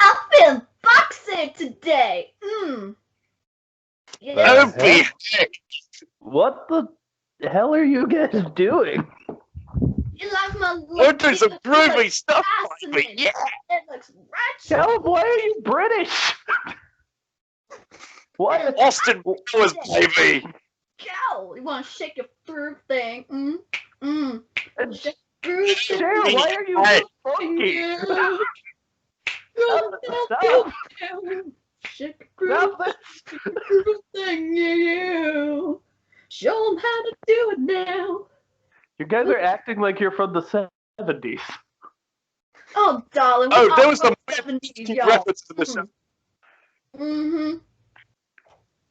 I'm feeling boxy today. Yeah. Don't be sick. What the hell are you guys doing? You like my look? We're doing some groovy looks stuff, baby. fascinating. Yeah. It looks ratchet. Callum, why are you British? What? Austin Powers, baby. Go. You want to shake your groove thing? Shake groove thing. Cher, why are you Hey. funky? Stop. Shake groove Stop this. thing, you. Show them how to do it now. You guys are acting like you're from the 70s. Oh, darling. Oh, we're there all was some from the 70s, weird y'all. reference to the show.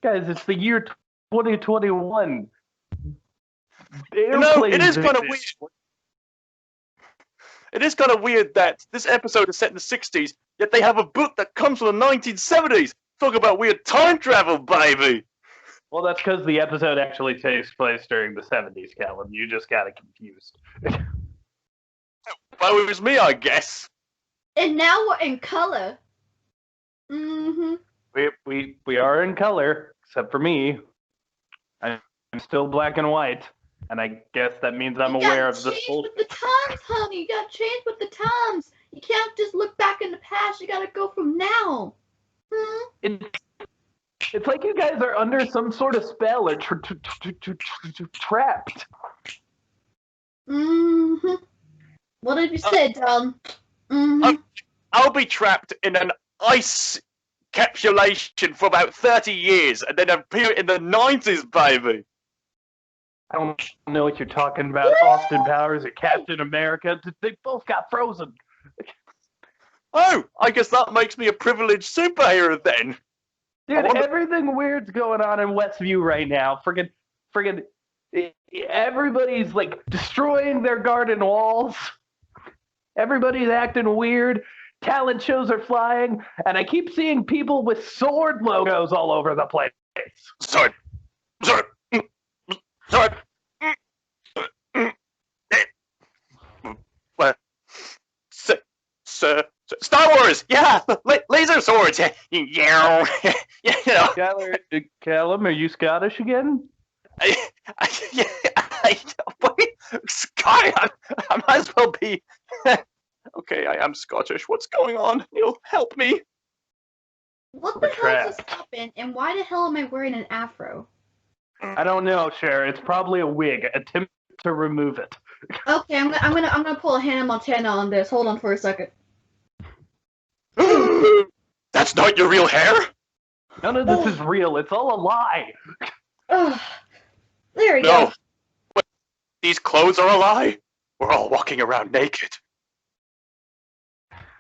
Guys, it's the year 2021. No, it is kind of exist. weird. It is kind of weird that this episode is set in the 60s, yet they have a book that comes from the 1970s. Talk about weird time travel, baby. Well, that's because the episode actually takes place during the 70s, Callum. You just got it confused. Well, it was me, I guess. And now we're in color. We are in color, except for me. I'm still black and white, and I guess that means I'm aware of the change full. with the times, honey. You gotta change with the times. You can't just look back in the past. You gotta go from now. It's like you guys are under some sort of spell or trapped. What did you say, Don? I'll be trapped in an ice capsulation for about 30 years and then appear in the 90s, baby. I don't know what you're talking about. Austin Powers or Captain America. They both got frozen. Oh, I guess that makes me a privileged superhero then. Dude, everything weird's going on in Westview right now. Friggin' everybody's like destroying their garden walls. Everybody's acting weird. Talent shows are flying, and I keep seeing people with sword logos all over the place. Sword. What? Star Wars, yeah, laser swords, yeah, you know. Callum, are you Scottish again? Scotty, I might as well be. Okay, I am Scottish. What's going on? You'll help me. What the hell just happened, and why the hell am I wearing an afro? I don't know, Cher. It's probably a wig. Attempt to remove it. Okay, I'm gonna pull a Hannah Montana on this. Hold on for a second. That's not your real hair? None of this is real. It's all a lie. There we go. What, these clothes are a lie? We're all walking around naked.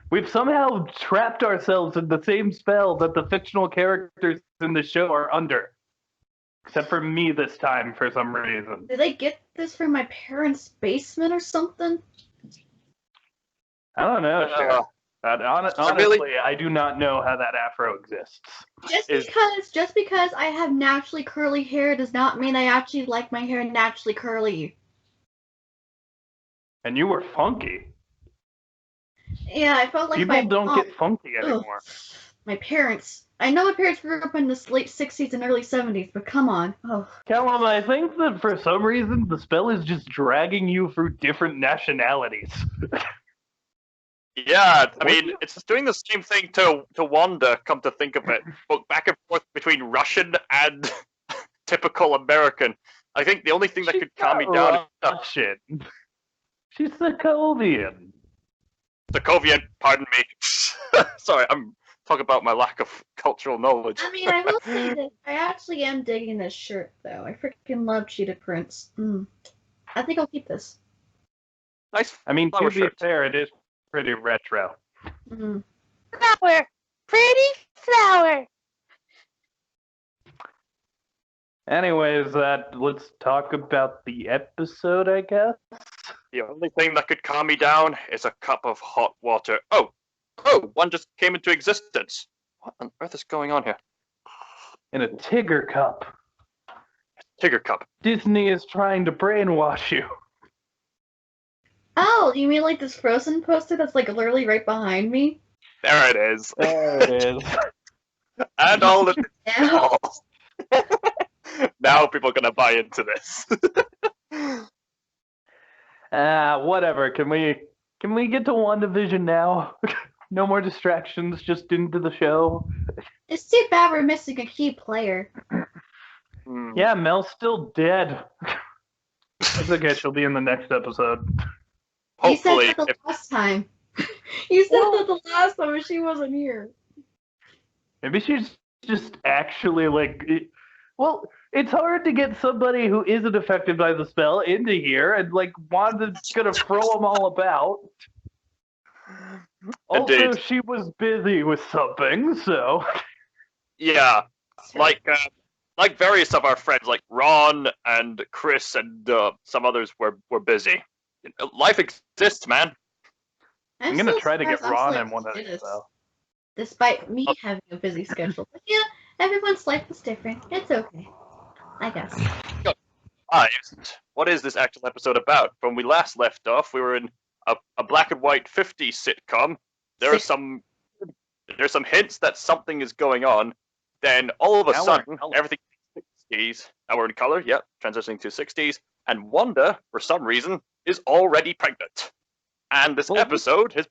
We've somehow trapped ourselves in the same spell that the fictional characters in the show are under. Except for me this time, for some reason. Did they get this from my parents' basement or something? I don't know, Cher. Honestly, I do not know how that afro exists. Just because I have naturally curly hair does not mean I actually like my hair naturally curly. And you were funky. Yeah, I felt like people don't get funky anymore. My parents. I know my parents grew up in the late 60s and early 70s, but come on. Callum, I think that for some reason the spell is just dragging you through different nationalities. Yeah, I mean, it's doing the same thing to Wanda, come to think of it. But back and forth between Russian and typical American. I think the only thing that could calm me down is Russian. She's Sokovian. Sokovian, pardon me. Sorry, I'm talking about my lack of cultural knowledge. I mean, I will say that I actually am digging this shirt, though. I freaking love cheetah prints. I think I'll keep this. Nice. I mean, to be fair, it is pretty retro. Flower. Pretty flower. Anyways, let's talk about the episode, I guess. The only thing that could calm me down is a cup of hot water. Oh, one just came into existence. What on earth is going on here? In a Tigger cup. Tigger cup. Disney is trying to brainwash you. Oh, you mean like this Frozen poster that's like literally right behind me? There it is. There it is. And all the Yeah. now people are gonna buy into this. Whatever. Can we get to WandaVision now? No more distractions, just into the show. It's too bad we're missing a key player. Yeah, Mel's still dead. That's okay, she'll be in the next episode. Hopefully, You said that if, the last time. You said that the last time when she wasn't here. Maybe she's just actually well, it's hard to get somebody who isn't affected by the spell into here, and Wanda's gonna throw them all about. Also, Indeed. she was busy with something, so. yeah, like various of our friends, like Ron and Chris and some others were busy. Life exists, man. I'm gonna so try to get surprised Ron I'm in one of still these, though. Despite me having a busy schedule. But yeah, everyone's life is different. It's okay. I guess. What is this actual episode about? When we last left off, we were in a black and white 50s sitcom. There's some hints that something is going on. Then all of a sudden, everything is 60s. Now we're in color, yep, transitioning to 60s. And Wanda, for some reason, is already pregnant. And this episode has...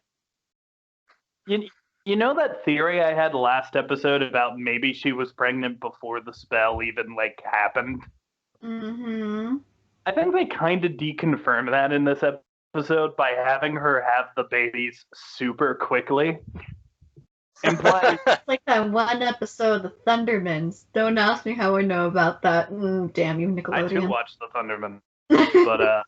You know that theory I had last episode about maybe she was pregnant before the spell even happened? Mm-hmm. I think they kind of deconfirmed that in this episode by having her have the babies super quickly. Implying It's like that one episode of the Thundermans. Don't ask me how I know about that. Damn you, Nickelodeon. I too watched the Thunderman, but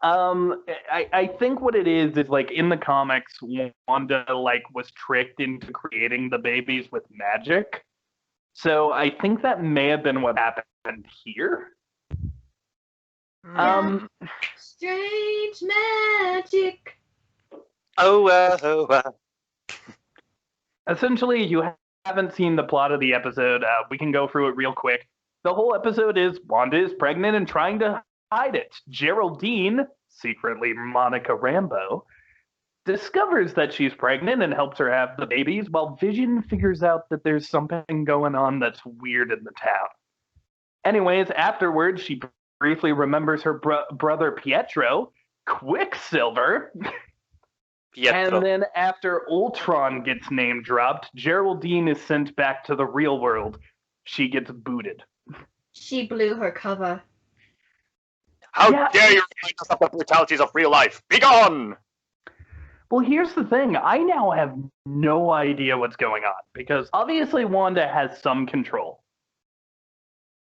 I think what it is in the comics, Wanda was tricked into creating the babies with magic. So I think that may have been what happened here. Strange magic. Oh. Essentially, you haven't seen the plot of the episode. We can go through it real quick. The whole episode is Wanda is pregnant and trying to hide it. Geraldine, secretly Monica Rambeau, discovers that she's pregnant and helps her have the babies, while Vision figures out that there's something going on that's weird in the town. Anyways, afterwards, she briefly remembers her brother Pietro, Quicksilver. Pietro. And then after Ultron gets name dropped, Geraldine is sent back to the real world. She gets booted. She blew her cover. How dare you remind us of the brutalities of real life? Be gone! Well, here's the thing. I now have no idea what's going on, because obviously Wanda has some control.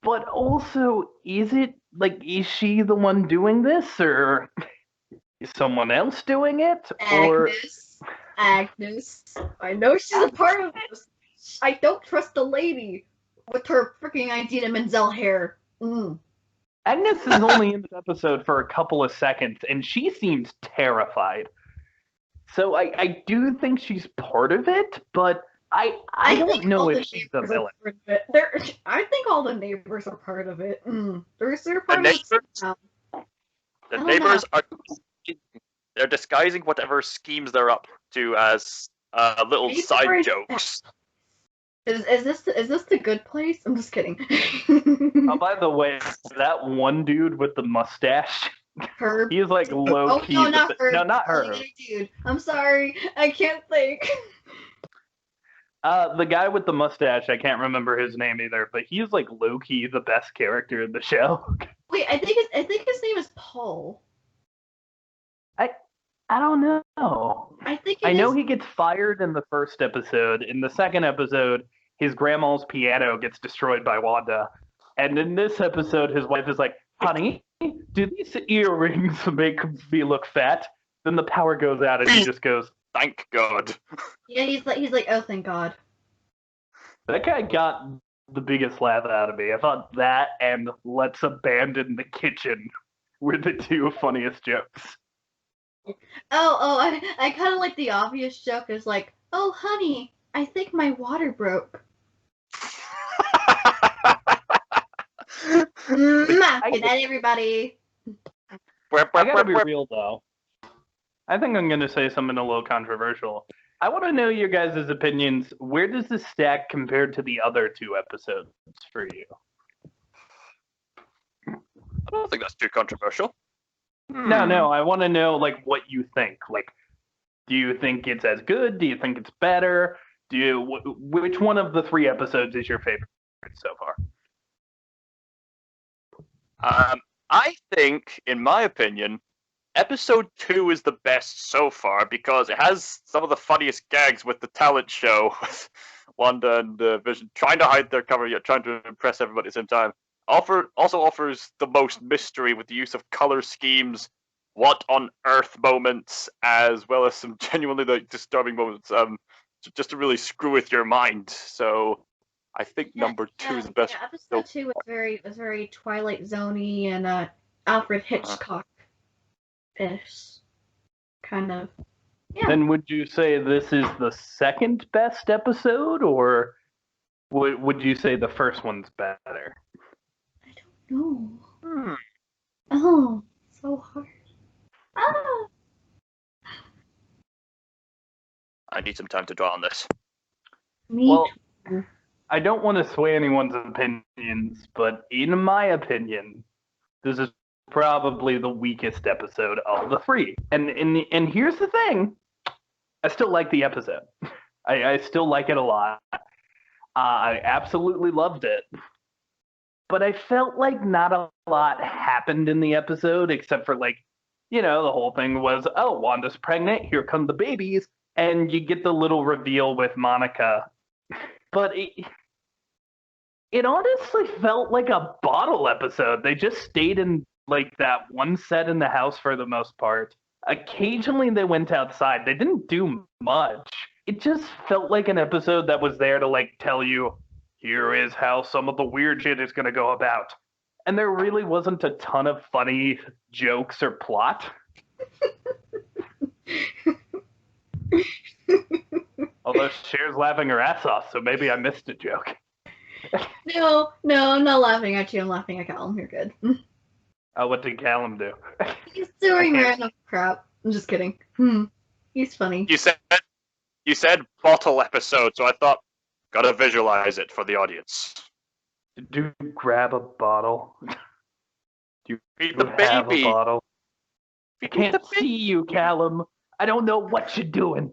But also, is she the one doing this, or is someone else doing it? Agnes. I know she's a part of this. I don't trust the lady with her freaking Idina Menzel hair. Agnes is only in this episode for a couple of seconds, and she seems terrified. So I do think she's part of it, but I don't know if she's the villain. I think all the neighbors are part of it. They're part the neighbors are they're disguising whatever schemes they're up to as little side jokes. Is this the good place? I'm just kidding. Oh, by the way, that one dude with the mustache, Herb. he's low key. No, not Herb. No, not her. Dude, I'm sorry, I can't think. The guy with the mustache, I can't remember his name either, but he's low key the best character in the show. Wait, I think his name is Paul. I don't know. I know he gets fired in the first episode. In the second episode, his grandma's piano gets destroyed by Wanda. And in this episode, his wife is like, "Honey, do these earrings make me look fat?" Then the power goes out and he just goes, "Thank God." Yeah, he's like, "Oh, thank God." That guy got the biggest laugh out of me. I thought that and "Let's abandon the kitchen" were the two funniest jokes. I kind of like the obvious joke is like, "Oh, honey, I think my water broke." Good night, everybody. I gotta be real though. I think I'm gonna say something a little controversial. I want to know your guys' opinions. Where does this stack compared to the other 2 episodes for you? I don't think that's too controversial. No, I want to know like what you think. Like, do you think it's as good? Do you think it's better? Which one of the 3 episodes is your favorite so far? I think, in my opinion, episode 2 is the best so far because it has some of the funniest gags with the talent show with Wanda and Vision trying to hide their cover yet trying to impress everybody at the same time. Also offers the most mystery with the use of color schemes, what on earth moments, as well as some genuinely like disturbing moments. Just to really screw with your mind. So I think number 2 is the best. Yeah, episode 2 was very Twilight Zoney and Alfred Hitchcock ish kind of. Yeah. Then would you say this is the second best episode, or would you say the first one's better? I don't know. Oh, so hard. Ah. I need some time to dwell on this. Me too. I don't want to sway anyone's opinions, but in my opinion, this is probably the weakest episode of the 3. And here's the thing. I still like the episode. I still like it a lot. I absolutely loved it. But I felt like not a lot happened in the episode except for like, the whole thing was, oh, Wanda's pregnant, here come the babies, and you get the little reveal with Monica. But it honestly felt like a bottle episode. They just stayed in like that one set in the house for the most part. Occasionally they went outside. They didn't do much. It just felt like an episode that was there to like tell you, here is how some of the weird shit is going to go about. And there really wasn't a ton of funny jokes or plot. Although Cher's laughing her ass off, so maybe I missed a joke. No, I'm not laughing at you. I'm laughing at Callum. You're good. Oh, what did Callum do? He's doing random crap. I'm just kidding. He's funny. You said bottle episode, so I thought, gotta visualize it for the audience. Did you grab a bottle? Do Feed you the have baby. a bottle? I Feed can't the see you, Callum. I don't know what you're doing.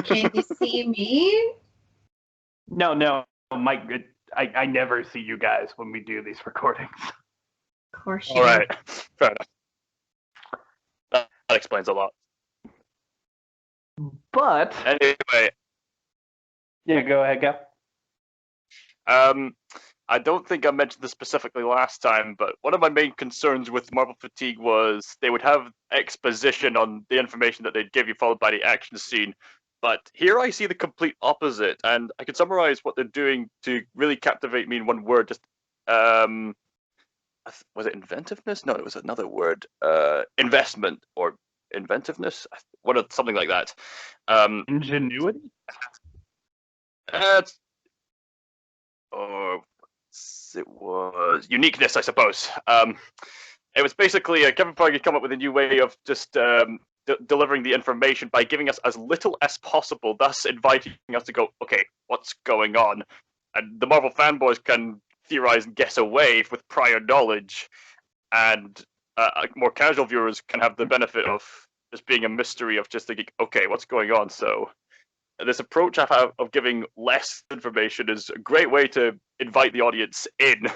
Can you see me? No, Mike. I never see you guys when we do these recordings. Of course you All right, fair enough. That explains a lot. But Anyway, yeah, go ahead, go. I don't think I mentioned this specifically last time, but one of my main concerns with Marvel fatigue was they would have exposition on the information that they'd give you, followed by the action scene. But here I see the complete opposite, and I can summarize what they're doing to really captivate me in one word. Just was it inventiveness? No, it was another word. Investment or inventiveness, something like that. Ingenuity. It was uniqueness, I suppose. It was basically Kevin Feige come up with a new way of just delivering the information by giving us as little as possible, thus inviting us to go, okay, what's going on? And the Marvel fanboys can theorize and guess away with prior knowledge, and more casual viewers can have the benefit of just being a mystery of just thinking, okay, what's going on? So this approach I have of giving less information is a great way to invite the audience in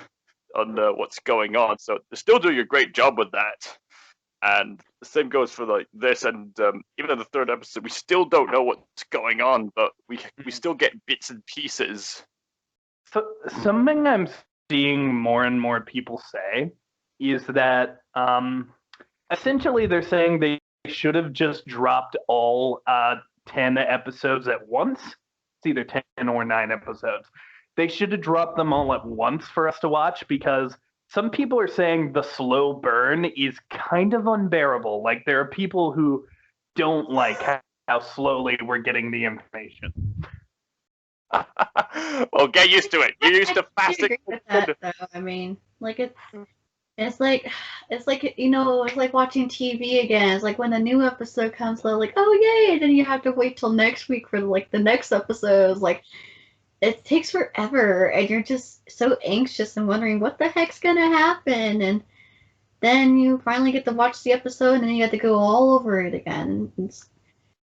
on what's going on. So they're still doing a great job with that. And the same goes for like this, and even in the 3rd episode, we still don't know what's going on, but we still get bits and pieces. So something I'm seeing more and more people say is that essentially they're saying they should have just dropped all 10 episodes at once. It's either 10 or 9 episodes. They should have dropped them all at once for us to watch, because some people are saying the slow burn is kind of unbearable. Like, there are people who don't like how slowly we're getting the information. Well, get used to it. You're used to I fasting. agree with that, though. I mean, like, It's like it's like watching TV again. It's like when a new episode comes, they're like, oh yay, and then you have to wait till next week for like the next episode. It's like it takes forever, and you're just so anxious and wondering what the heck's gonna happen, and then you finally get to watch the episode, and then you have to go all over it again. It's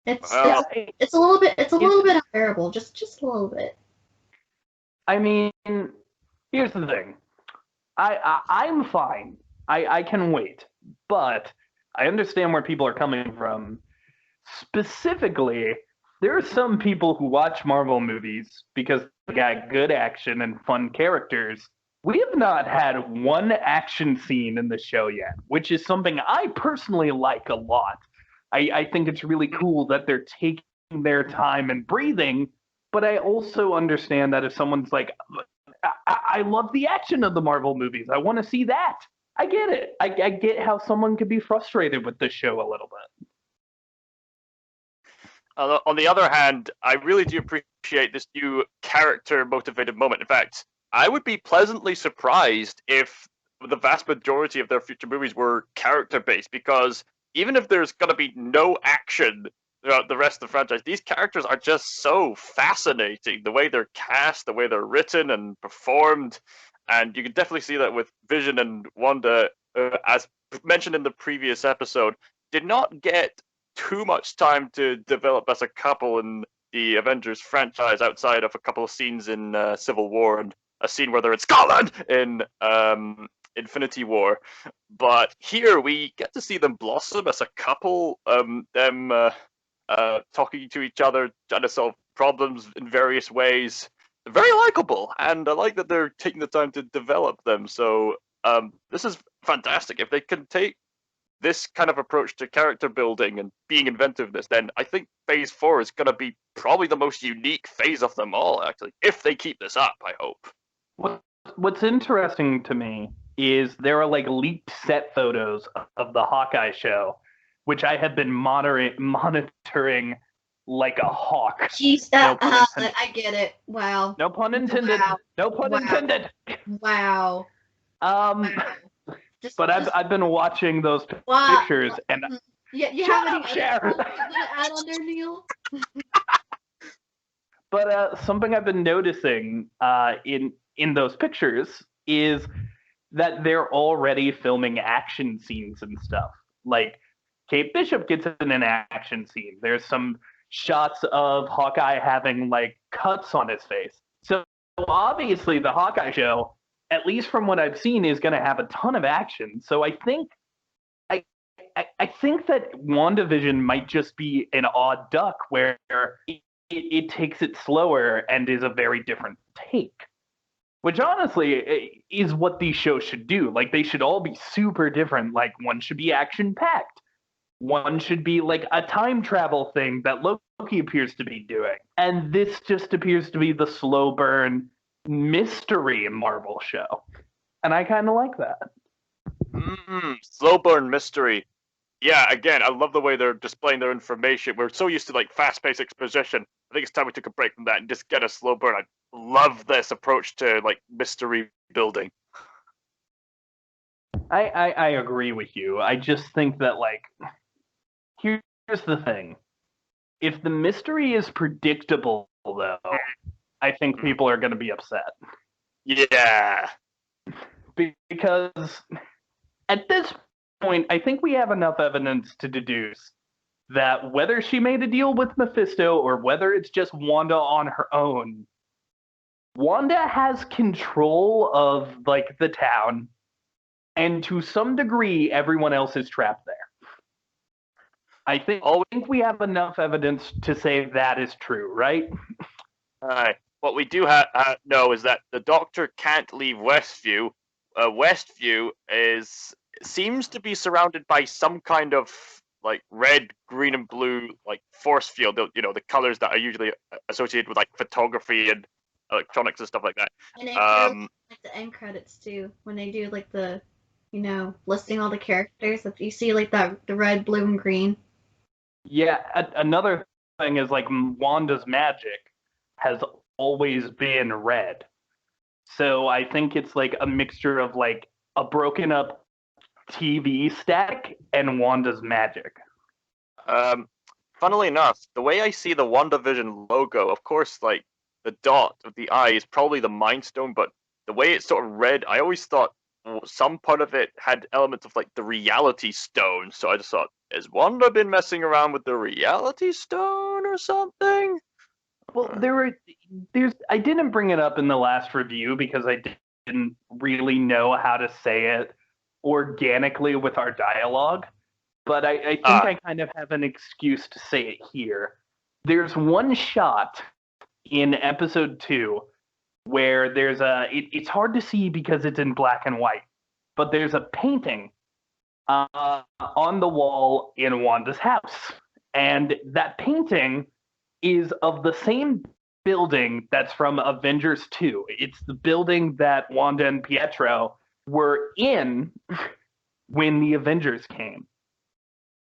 Well, it's a little bit unbearable, just a little bit. I mean, here's the thing. I'm fine. I can wait, but I understand where people are coming from. Specifically, there are some people who watch Marvel movies because they got good action and fun characters. We have not had one action scene in the show yet, which is something I personally like a lot. I think it's really cool that they're taking their time and breathing, but I also understand that if someone's like, I love the action of the Marvel movies, I want to see that. I get it. I get how someone could be frustrated with this show a little bit. On the other hand, I really do appreciate this new character-motivated moment. In fact, I would be pleasantly surprised if the vast majority of their future movies were character-based, because even if there's going to be no action throughout the rest of the franchise, these characters are just so fascinating. The way they're cast, the way they're written and performed, and you can definitely see that with Vision and Wanda, as mentioned in the previous episode, did not get too much time to develop as a couple in the Avengers franchise outside of a couple of scenes in Civil War and a scene where they're in Scotland in Infinity War. But here we get to see them blossom as a couple, them talking to each other, trying to solve problems in various ways. They're very likable, and I like that they're taking the time to develop them. So this is fantastic. If they can take this kind of approach to character building and being inventiveness, then I think Phase 4 is going to be probably the most unique phase of them all, actually, if they keep this up, I hope. What's interesting to me is there are like leaked set photos of the Hawkeye show, which I have been monitoring like a hawk. Jeez, I get it. Wow. No pun intended. Wow. No pun Wow. intended. Wow. But I've been watching those pictures, and you Shut have up, Cher. any to add on there, Neil? But something I've been noticing in those pictures is that they're already filming action scenes and stuff. Like Kate Bishop gets in an action scene. There's some shots of Hawkeye having like cuts on his face. So obviously the Hawkeye show, at least from what I've seen, is going to have a ton of action. So I think that WandaVision might just be an odd duck where it takes it slower and is a very different take. Which honestly is what these shows should do. Like they should all be super different. Like one should be action packed. One should be like a time travel thing that Loki appears to be doing. And this just appears to be the slow burn mystery Marvel show. And I kind of like that. Slow burn mystery. Yeah, again, I love the way they're displaying their information. We're so used to like fast-paced exposition. I think it's time we took a break from that and just get a slow burn. I love this approach to like mystery building. I agree with you. I just think that like here's the thing. If the mystery is predictable though, I think people are going to be upset. Yeah. Because at this point, I think we have enough evidence to deduce that whether she made a deal with Mephisto or whether it's just Wanda on her own, Wanda has control of like the town, and to some degree, everyone else is trapped there. I think we have enough evidence to say that is true, right? What we do know is that the Doctor can't leave Westview. Westview seems to be surrounded by some kind of like red, green, and blue like force field. You know, the colors that are usually associated with like photography and electronics and stuff like that. And like the end credits too, when they do like the, listing all the characters that you see, like the red, blue, and green. Yeah, another thing is like Wanda's magic has always been red. So I think it's like a mixture of like a broken up TV static and Wanda's magic. Funnily enough, the way I see the WandaVision logo, of course, like the dot of the eye is probably the Mind Stone, but the way it's sort of read, I always thought some part of it had elements of like the Reality Stone. So I just thought, has Wanda been messing around with the Reality Stone or something? Well, I didn't bring it up in the last review because I didn't really know how to say it organically with our dialogue. But I think I kind of have an excuse to say it here. There's one shot in episode 2 where there's it's hard to see because it's in black and white, but there's a painting on the wall in Wanda's house. And that painting is of the same building that's from Avengers 2. It's the building that Wanda and Pietro were in when the Avengers came.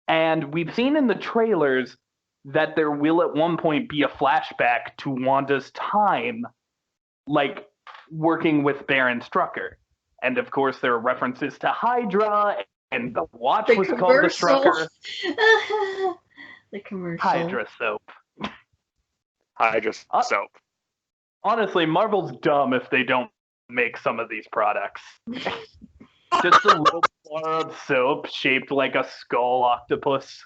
And we've seen in the trailers that there will at one point be a flashback to Wanda's time, like working with Baron Strucker. And of course, there are references to Hydra, and the watch was called the Strucker. The commercial. Hydra soap. Hydra soap. Honestly, Marvel's dumb if they don't make some of these products. Just a little bar of soap shaped like a skull octopus.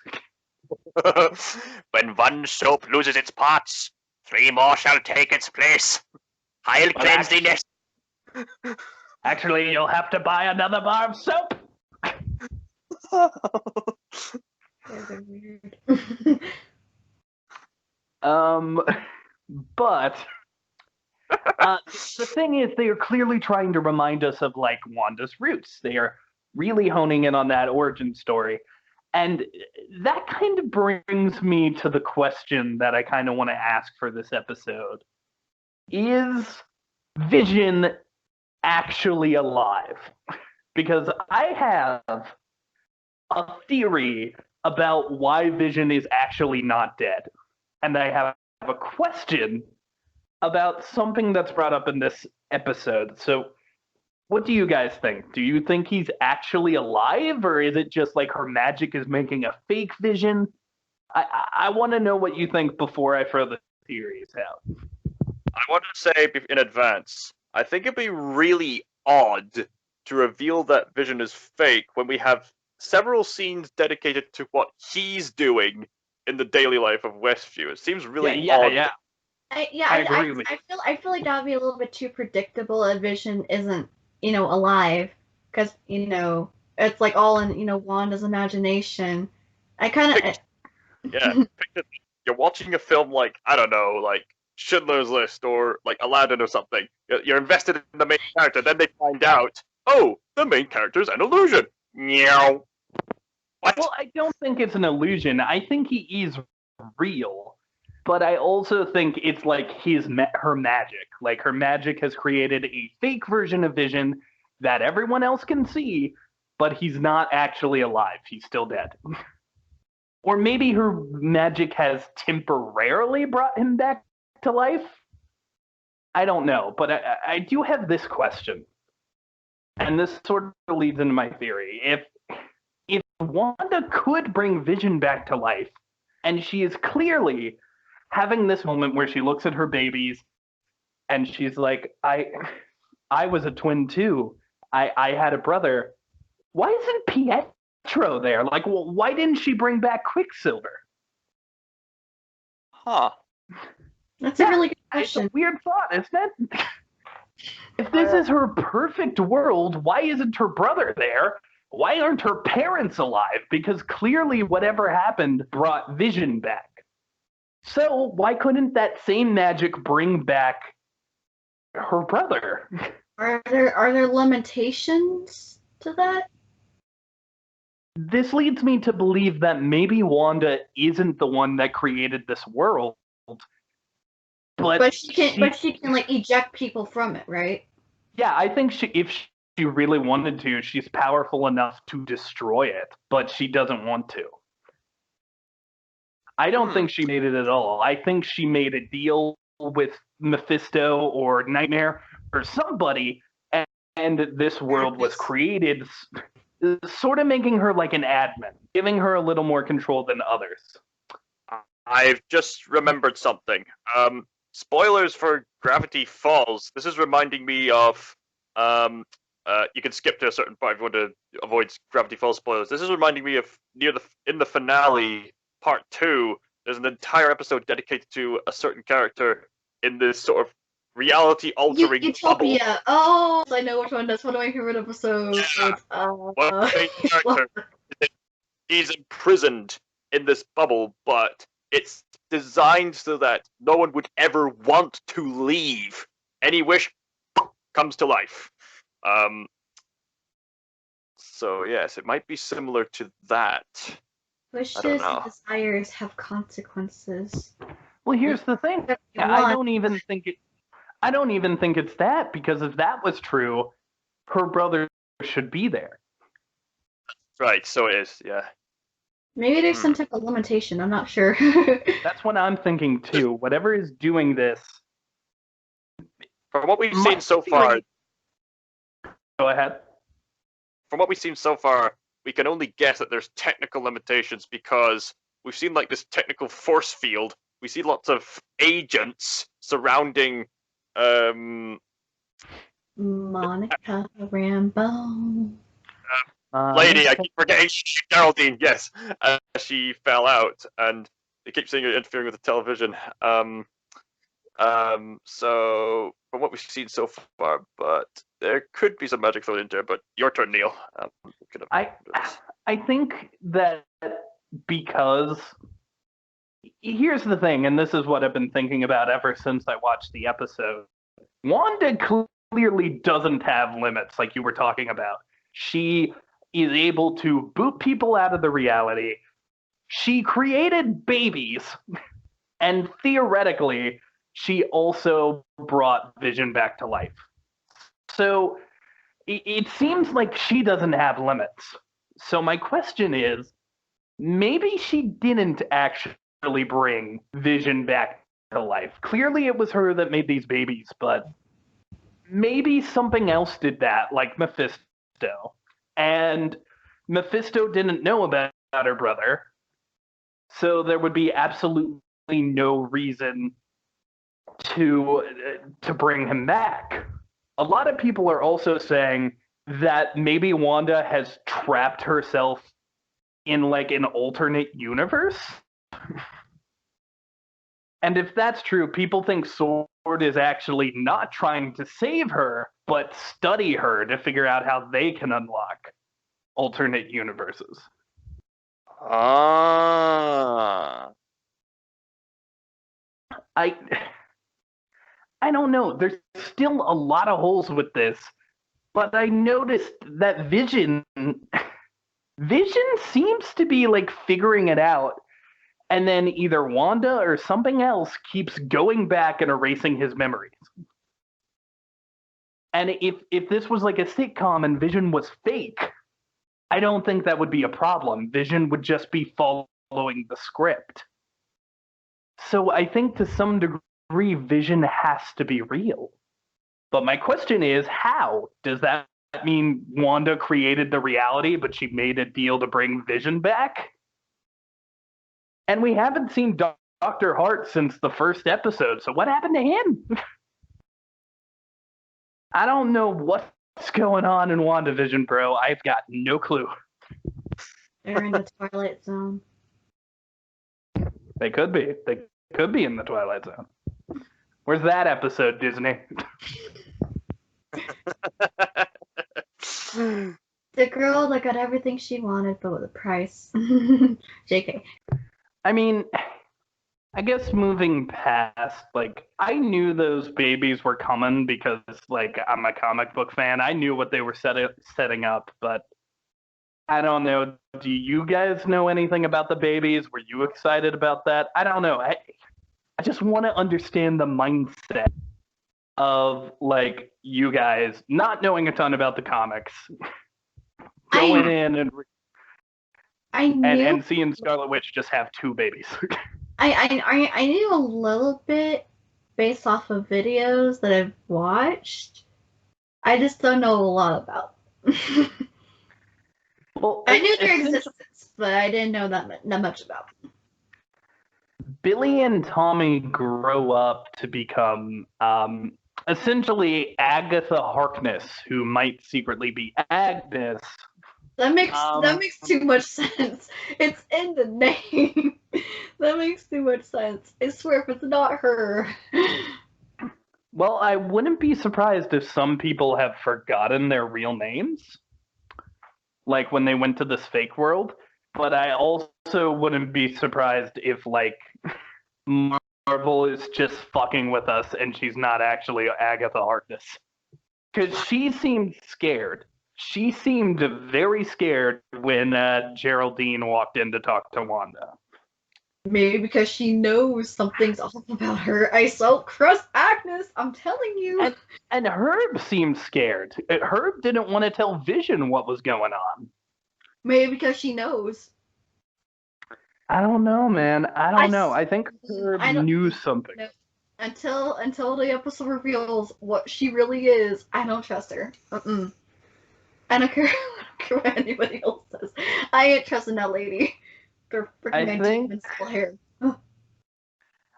When one soap loses its parts, 3 more shall take its place. I'll cleanse the nest. Actually, you'll have to buy another bar of soap. They're weird. But the thing is, they are clearly trying to remind us of like Wanda's roots. They are really honing in on that origin story. And that kind of brings me to the question that I kind of want to ask for this episode. Is Vision actually alive? Because I have a theory about why Vision is actually not dead. And I have a question about something that's brought up in this episode. So, what do you guys think? Do you think he's actually alive, or is it just like her magic is making a fake Vision? I want to know what you think before I throw the theories out. I want to say in advance, I think it'd be really odd to reveal that Vision is fake when we have several scenes dedicated to what he's doing in the daily life of Westview. It seems really odd. Yeah. I agree with you. I feel like that would be a little bit too predictable if Vision isn't, alive. Because, it's like all in, Wanda's imagination. I kind of... Yeah. You're watching a film like, I don't know, like Schindler's List or like Aladdin or something. You're invested in the main character, then they find out, oh, the main character's an illusion. Meow. What? Well, I don't think it's an illusion. I think he is real. But I also think it's like her magic. Like her magic has created a fake version of Vision that everyone else can see, but he's not actually alive. He's still dead. Or maybe her magic has temporarily brought him back to life. I don't know, but I do have this question. And this sort of leads into my theory. If Wanda could bring Vision back to life, and she is clearly having this moment where she looks at her babies and she's like, I was a twin too. I had a brother. Why isn't Pietro there? Like, well, why didn't she bring back Quicksilver? Huh. That's a really good question. It's a weird thought, isn't it? If this is her perfect world, why isn't her brother there? Why aren't her parents alive? Because clearly whatever happened brought Vision back. So why couldn't that same magic bring back her brother? Are there limitations to that? This leads me to believe that maybe Wanda isn't the one that created this world, but she can like eject people from it, right? Yeah, I think if she really wanted to, she's powerful enough to destroy it, but she doesn't want to. I don't think she made it at all. I think she made a deal with Mephisto or Nightmare or somebody, and this world was created, sort of making her like an admin, giving her a little more control than others. I've just remembered something. Spoilers for Gravity Falls. This is reminding me of. You can skip to a certain part if you want to avoid Gravity Falls spoilers. This is reminding me of in the finale, part 2. There's an entire episode dedicated to a certain character in this sort of reality-altering Utopia. bubble. Oh, I know which one. That's one of my favorite episodes. Yeah. One main character, he's imprisoned in this bubble, but it's designed so that no one would ever want to leave. Any wish comes to life. So yes, it might be similar to that. Wishes and desires have consequences. Well, here's the thing. I don't even think it's that, because if that was true, her brother should be there. Right, so it is, yeah. Maybe there's some type of limitation, I'm not sure. That's what I'm thinking too. Whatever is doing this. From what we've seen so far. Go ahead. From what we've seen so far, we can only guess that there's technical limitations because we've seen like this technical force field. We see lots of agents surrounding Monica Rambeau. Lady, I keep forgetting Geraldine, yes. She fell out, and they keep saying you're interfering with the television. So, from what we've seen so far, but there could be some magic thrown in there, but your turn, Neil. I think that because here's the thing, and this is what I've been thinking about ever since I watched the episode. Wanda clearly doesn't have limits, like you were talking about. She is able to boot people out of the reality. She created babies, and theoretically, she also brought Vision back to life. So it seems like she doesn't have limits. So my question is, maybe she didn't actually bring Vision back to life. Clearly it was her that made these babies, but maybe something else did that, like Mephisto. And Mephisto didn't know about her brother, so there would be absolutely no reason to bring him back. A lot of people are also saying that maybe Wanda has trapped herself in like an alternate universe. And if that's true, people think Sword is actually not trying to save her, but study her to figure out how they can unlock alternate universes. I don't know. There's still a lot of holes with this, but I noticed that Vision seems to be like figuring it out, and then either Wanda or something else keeps going back and erasing his memories. And if this was like a sitcom and Vision was fake, I don't think that would be a problem. Vision would just be following the script. So I think to some degree, Vision has to be real. But my question is, how? Does that mean Wanda created the reality, but she made a deal to bring Vision back? And we haven't seen Dr. Hart since the first episode, so what happened to him? I don't know what's going on in WandaVision, bro. I've got no clue. They're in the Twilight Zone. They could be. They could be in the Twilight Zone. Where's that episode, Disney? The girl that got everything she wanted, but with a price. JK. I mean, I guess moving past, like, I knew those babies were coming because, like, I'm a comic book fan. I knew what they were setting up, but I don't know. Do you guys know anything about the babies? Were you excited about that? I don't know. I just want to understand the mindset of, like, you guys not knowing a ton about the comics. Going in and seeing Scarlet Witch just have 2 babies. I knew a little bit based off of videos that I've watched, I just don't know a lot about. Well, I knew their existence, but I didn't know that much about them. Billy and Tommy grow up to become essentially Agatha Harkness, who might secretly be Agnes. That makes too much sense. It's in the name. That makes too much sense. I swear, if it's not her. Well, I wouldn't be surprised if some people have forgotten their real names, like when they went to this fake world. But I also wouldn't be surprised if, like, Marvel is just fucking with us and she's not actually Agatha Harkness. Because she seemed scared. She seemed very scared when Geraldine walked in to talk to Wanda. Maybe because she knows something's off about her. I so trust Agnes, I'm telling you. And Herb seemed scared. Herb didn't want to tell Vision what was going on. Maybe because she knows. I don't know, man. I don't know. I think Herb knew something. No, until the episode reveals what she really is, I don't trust her. I don't care what anybody else says. I ain't trusting that lady. For freaking hair.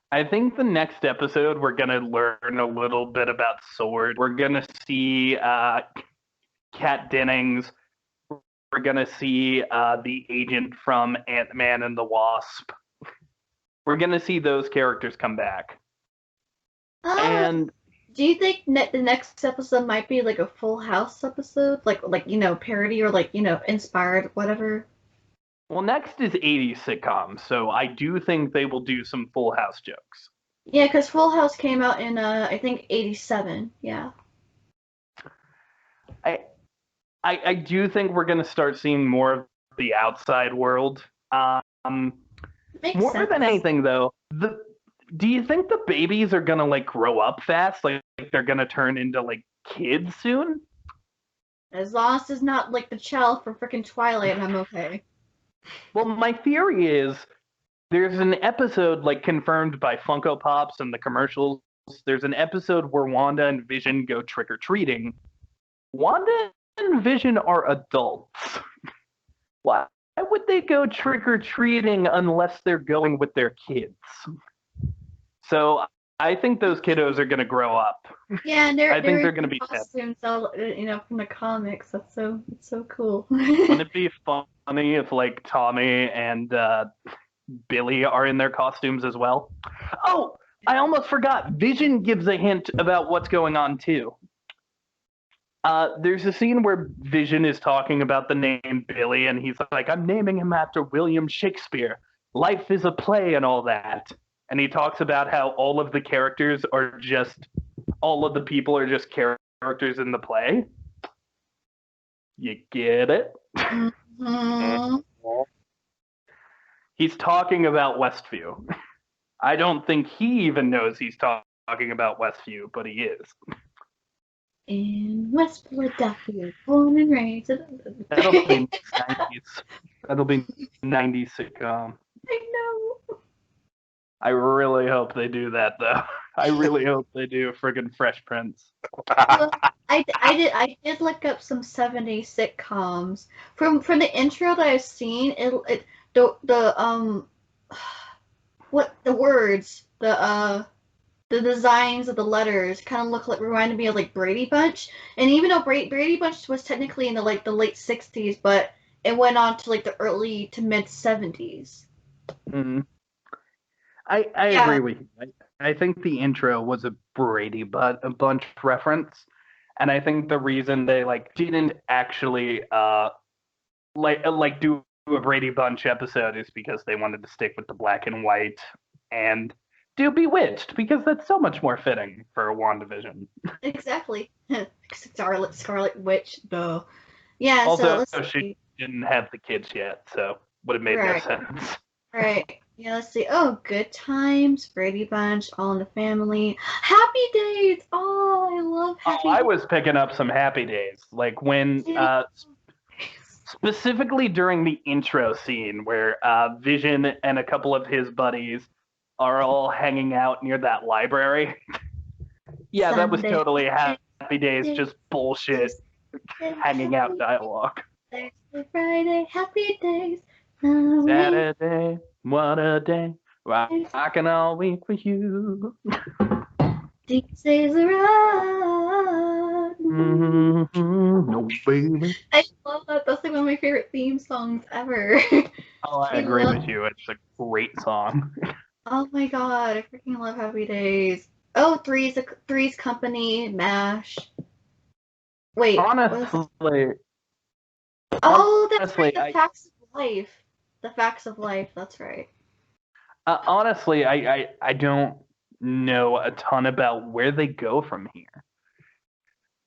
I think the next episode we're gonna learn a little bit about Sword. We're gonna see Kat Dennings. We're gonna see the agent from Ant-Man and the Wasp. We're gonna see those characters come back. And do you think the next episode might be like a Full House episode, like parody or inspired, whatever? Well, next is 80s sitcoms, so I do think they will do some Full House jokes. Yeah, because Full House came out in I think 87. Yeah. I do think we're gonna start seeing more of the outside world. More than anything, though, do you think the babies are gonna grow up fast? Like they're gonna turn into kids soon? As long as it's not the child from freaking Twilight, I'm okay. Well, my theory is there's an episode confirmed by Funko Pops and the commercials. There's an episode where Wanda and Vision go trick-or-treating. Wanda and Vision are adults. Why would they go trick-or-treating unless they're going with their kids? So I think those kiddos are going to grow up. Yeah, and I think they're going to be costumes, from the comics. It's so cool. Wouldn't it be funny if Tommy and Billy are in their costumes as well? Oh, I almost forgot. Vision gives a hint about what's going on too. There's a scene where Vision is talking about the name Billy, and he's like, "I'm naming him after William Shakespeare. Life is a play and all that." And he talks about how all of the people are just characters in the play. You get it? Mm-hmm. He's talking about Westview. I don't think he even knows he's talking about Westview, but he is. In West Philadelphia, born and raised. That'll be 90s. That'll be 90s sitcom. I know. I really hope they do that, though. I really hope they do friggin' Fresh Prince. Well, I did look up some 70s sitcoms. From the intro that I've seen, the designs of the letters kind of reminded me of Brady Bunch. And even though Brady Bunch was technically in the late 60s, but it went on to the early to mid 70s. Mm-hmm. I agree with you. I think the intro was a Brady Bunch reference, and I think the reason they didn't actually do a Brady Bunch episode is because they wanted to stick with the black and white and do Bewitched, because that's so much more fitting for a WandaVision. Exactly. Scarlet Witch, though. Yeah. Also, so she didn't have the kids yet, so would have made no sense. Right. Yeah, let's see. Oh, Good Times, Brady Bunch, All in the Family, Happy Days. Oh, I love Happy Days. I was picking up some Happy Days, when specifically during the intro scene where Vision and a couple of his buddies are all hanging out near that library. Yeah, that was totally Happy Happy Days, just bullshit, hanging out dialogue. Thursday, Friday, happy days. Saturday, what a day. Rocking all week with you. These days are on. No, baby. I love that. That's like one of my favorite theme songs ever. Oh, I agree with you. It's a great song. Oh my god, I freaking love Happy Days. Oh, Three's Company, MASH. Wait, what is it? Honestly, Oh, that's honestly, right, the Facts of Life. The Facts of Life, that's right. honestly, I don't know a ton about where they go from here.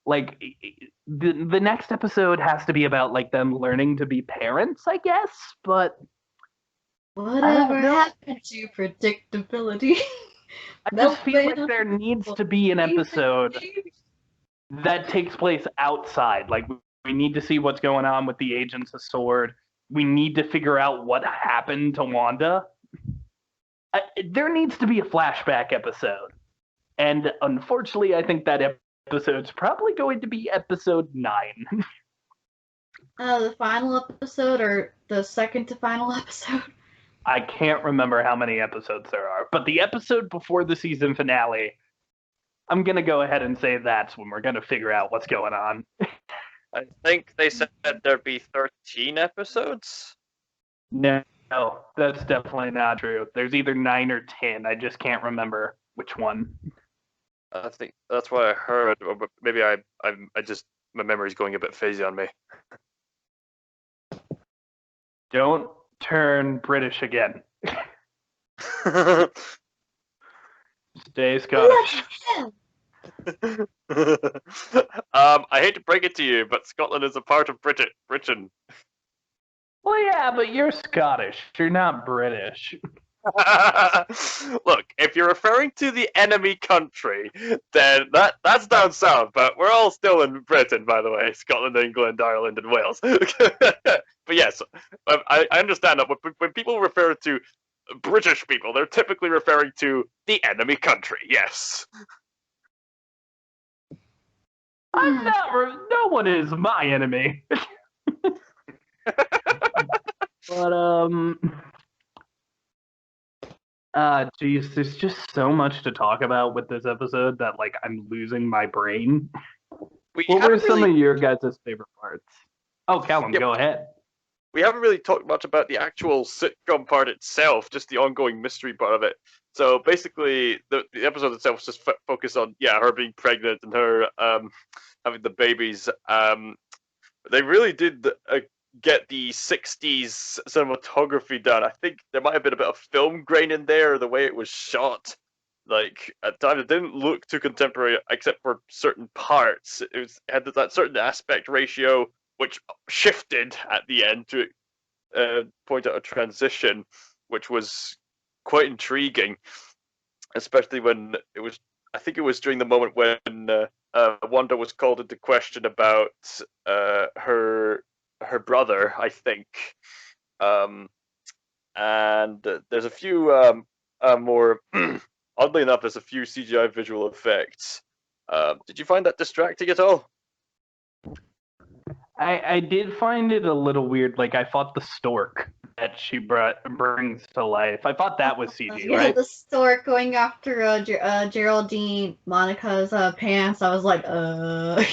Like, the next episode has to be about like them learning to be parents, I guess. But Whatever know. happened to predictability? I just feel like there needs to be an episode that takes place outside. Like, we need to see what's going on with the Agents of S.W.O.R.D. We need to figure out what happened to Wanda. There needs to be a flashback episode. And unfortunately, I think that episode's probably going to be episode 9. The final episode or the second to final episode? I can't remember how many episodes there are, but the episode before the season finale, I'm going to go ahead and say that's when we're going to figure out what's going on. I think they said there'd be 13 episodes. No, that's definitely not true. There's either 9 or 10. I just can't remember which one. I think that's what I heard, but maybe I just, my memory's going a bit fuzzy on me. Don't turn British again. Stay Scottish. I hate to break it to you, but Scotland is a part of Britain. Well, yeah, but you're Scottish. You're not British. Look, if you're referring to the enemy country, then that's down south, but we're all still in Britain, by the way. Scotland, England, Ireland, and Wales. But yes, I understand that when people refer to British people, they're typically referring to the enemy country, yes. I'm not. No one is my enemy. But geez, there's just so much to talk about with this episode that like I'm losing my brain. What were some of your guys' favorite parts? Oh, Callum, go ahead. We haven't really talked much about the actual sitcom part itself, just the ongoing mystery part of it. So basically, the episode itself was just focused on her being pregnant and her having the babies. They really did get the 60s cinematography done. I think there might have been a bit of film grain in there, the way it was shot. Like, at times it didn't look too contemporary, except for certain parts. It had that certain aspect ratio, which shifted at the end to point out a transition, which was quite intriguing, especially when it was, I think it was during the moment when Wanda was called into question about her brother, I think. And there's a few more, oddly enough, there's a few CGI visual effects. Did you find that distracting at all? I did find it a little weird. Like, I thought the stork that she brings to life, I thought that was CG, yeah, right? The stork going after Geraldine Monica's pants. I was like, I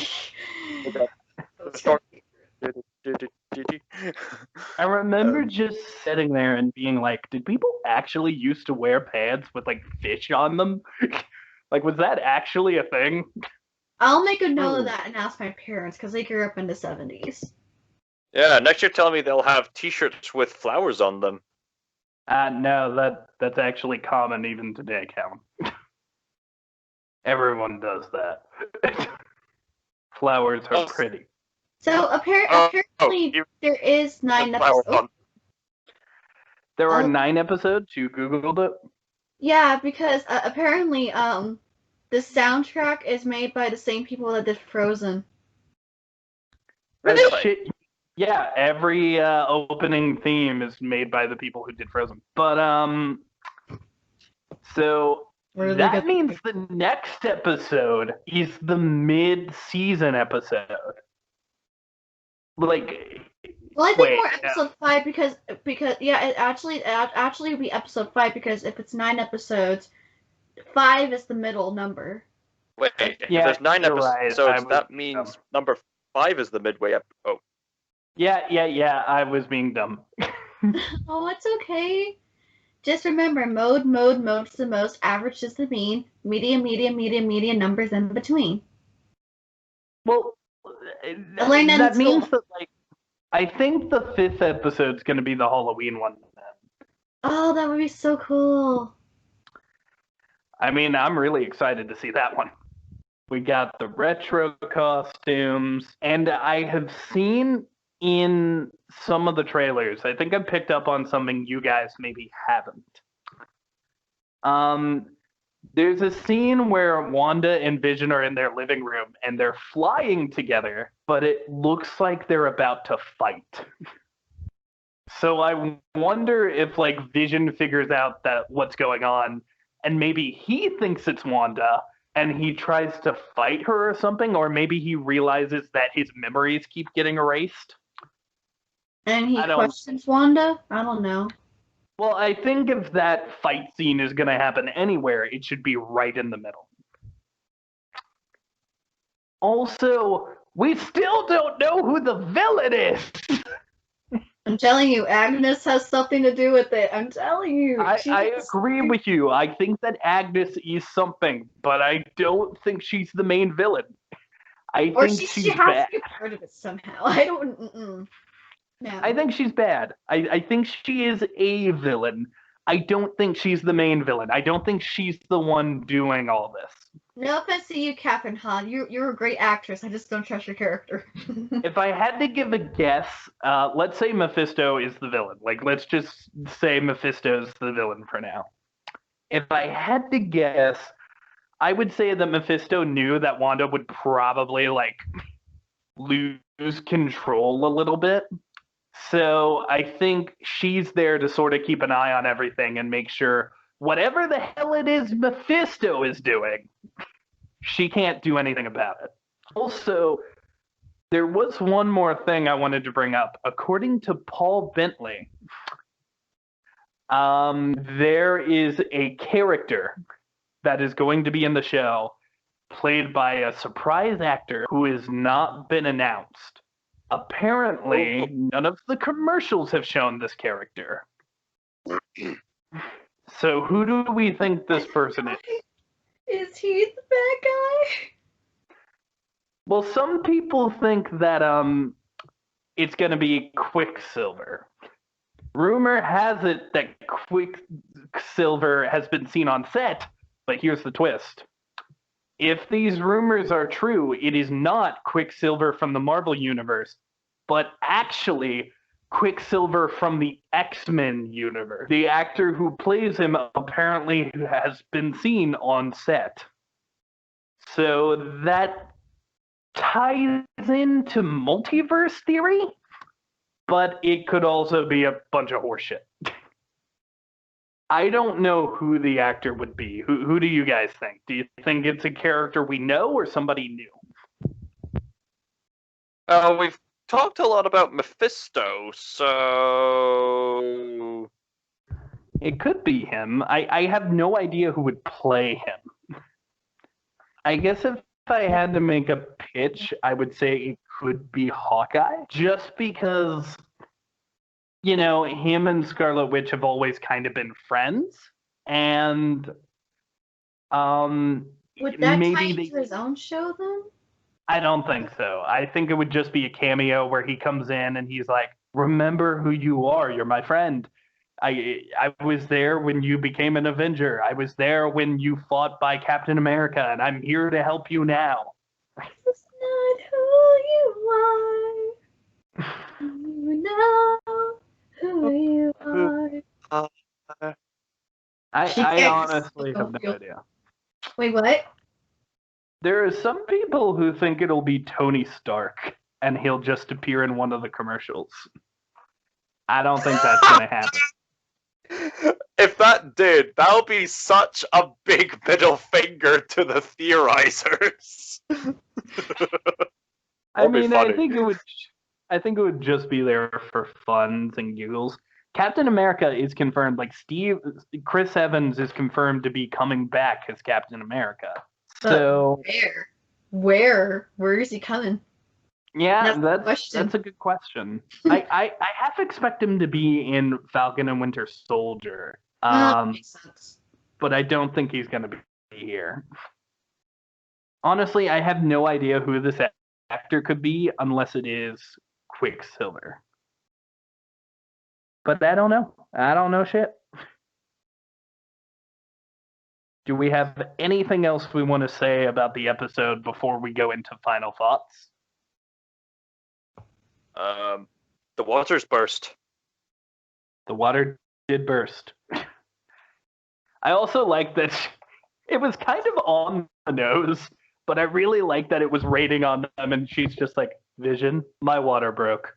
remember just sitting there and being like, did people actually used to wear pants with like fish on them? Like, was that actually a thing? I'll make a note of that and ask my parents because they grew up in the 70s. Yeah, next year tell me they'll have t-shirts with flowers on them. No, that's actually common even today, Callum. Everyone does that. Flowers are pretty. So apparently there is 9 episodes. There are 9 episodes. You Googled it? Yeah, because apparently the soundtrack is made by the same people that did Frozen. Really? Shit. Yeah, every opening theme is made by the people who did Frozen. But so That means the next episode is the mid-season episode. Like, well, I think wait, more episode 5 because yeah, it actually would be episode 5 because if it's 9 episodes, 5 is the middle number. Wait, if Yeah, there's 9 you're episodes, right. that means number 5 is the midway up. Oh. Yeah, I was being dumb. Oh, it's okay. Just remember, mode's the most, average is the mean, median, numbers in between. Well, I learned that that in school. means that, like, I think the 5th episode's going to be the Halloween one. Oh, that would be so cool. I mean, I'm really excited to see that one. We got the retro costumes, and I have seen in some of the trailers, I think I picked up on something you guys maybe haven't. There's a scene where Wanda and Vision are in their living room and they're flying together, but it looks like they're about to fight. So I wonder if, like, Vision figures out that what's going on, and maybe he thinks it's Wanda, and he tries to fight her or something, or maybe he realizes that his memories keep getting erased. And he questions Wanda? I don't know. Well, I think if that fight scene is going to happen anywhere, it should be right in the middle. Also, we still don't know who the villain is. I'm telling you, Agnes has something to do with it. I'm telling you. I agree with you. I think that Agnes is something, but I don't think she's the main villain. I think she's has bad. to be part of it somehow. I don't. No. I think she's bad. I think she is a villain. I don't think she's the main villain. I don't think she's the one doing all this. No offense to you, Catherine Hahn. You're a great actress. I just don't trust your character. If I had to give a guess, let's say Mephisto is the villain. Like, let's just say Mephisto's the villain for now. If I had to guess, I would say that Mephisto knew that Wanda would probably, like, lose control a little bit. So I think she's there to sort of keep an eye on everything and make sure whatever the hell it is Mephisto is doing, she can't do anything about it. Also, there was one more thing I wanted to bring up. According to Paul Bentley, there is a character that is going to be in the show played by a surprise actor who has not been announced. Apparently, none of the commercials have shown this character. So who do we think this person is? Is he the bad guy? Well, some people think that it's going to be Quicksilver. Rumor has it that Quicksilver has been seen on set, but here's the twist. If these rumors are true, it is not Quicksilver from the Marvel Universe, but actually Quicksilver from the X-Men universe. The actor who plays him apparently has been seen on set. So that ties into multiverse theory, but it could also be a bunch of horseshit. I don't know who the actor would be. Who do you guys think? Do you think it's a character we know or somebody new? We've talked a lot about Mephisto, so it could be him. I have no idea who would play him. I guess if I had to make a pitch, I would say it could be Hawkeye, just because, you know, him and Scarlet Witch have always kind of been friends, and would that tie into his own show then? I don't think so. I think it would just be a cameo where he comes in and he's like, "Remember who you are. You're my friend. I was there when you became an Avenger. I was there when you fought by Captain America, and I'm here to help you now." That's not who you are. You know who you are. I honestly have no idea. Wait, what? There are some people who think it'll be Tony Stark, and he'll just appear in one of the commercials. I don't think that's going to happen. If that did, that would be such a big middle finger to the theorizers. I That'd be mean, I funny. think it would just be there for funs and giggles. Captain America is confirmed. Like Chris Evans is confirmed to be coming back as Captain America. So where is he coming? yeah, that's that's a good question. I half expect him to be in Falcon and Winter Soldier. Makes sense. But I don't think he's going to be here. Honestly, I have no idea who this actor could be unless it is Quicksilver. But I don't know. I don't know shit. Do we have anything else we want to say about the episode before we go into final thoughts? The waters burst. The water did burst. I also like that it was kind of on the nose, but I really like that it was raining on them and she's just like, Vision, my water broke.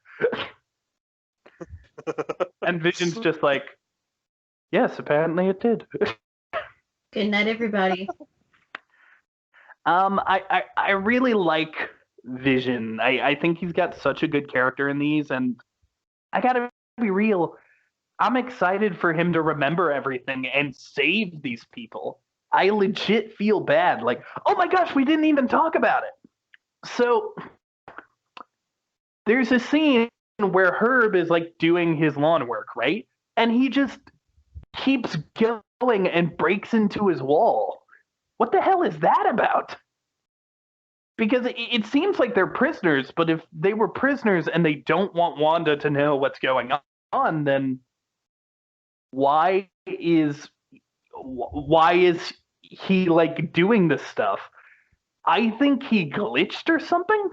And Vision's just like, yes, apparently it did. Good night, everybody. I really like Vision. I think he's got such a good character in these, and I gotta be real, I'm excited for him to remember everything and save these people. I legit feel bad. Like, oh my gosh, we didn't even talk about it. So there's a scene where Herb is like doing his lawn work, right? And he just keeps going and breaks into his wall. What the hell is that about? Because it seems like they're prisoners, but if they were prisoners and they don't want Wanda to know what's going on, then why is he like doing this stuff? I think he glitched or something.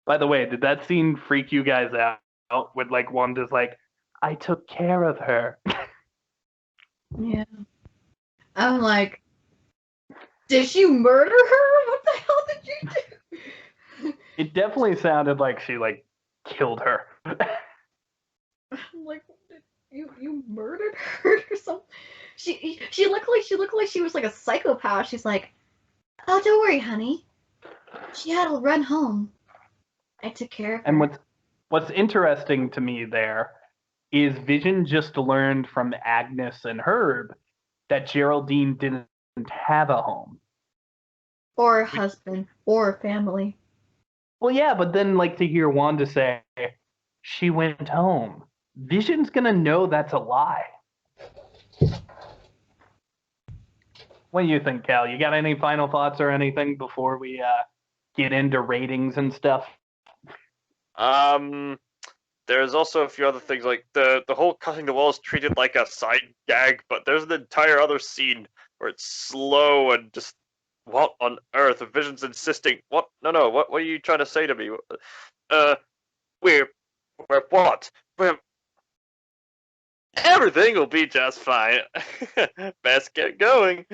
By the way, did that scene freak you guys out? With like Wanda's like, I took care of her. Yeah. I'm like, did you murder her? What the hell did you do? It definitely sounded like she like killed her. I'm like, you murdered her or something? She looked like she was like a psychopath. She's like, oh, don't worry, honey. She had to run home. I took care of her. And what's interesting to me there is Vision just learned from Agnes and Herb that Geraldine didn't have a home. Or a husband. Or a family. Well, yeah, but then like to hear Wanda say, she went home. Vision's gonna know that's a lie. What do you think, Cal? You got any final thoughts or anything before we get into ratings and stuff? There's also a few other things, like the whole cutting the walls treated like a side gag, but there's an entire other scene where it's slow and just, what on earth? Vision's insisting, what? No, what are you trying to say to me? We're what? Everything will be just fine. Best get going.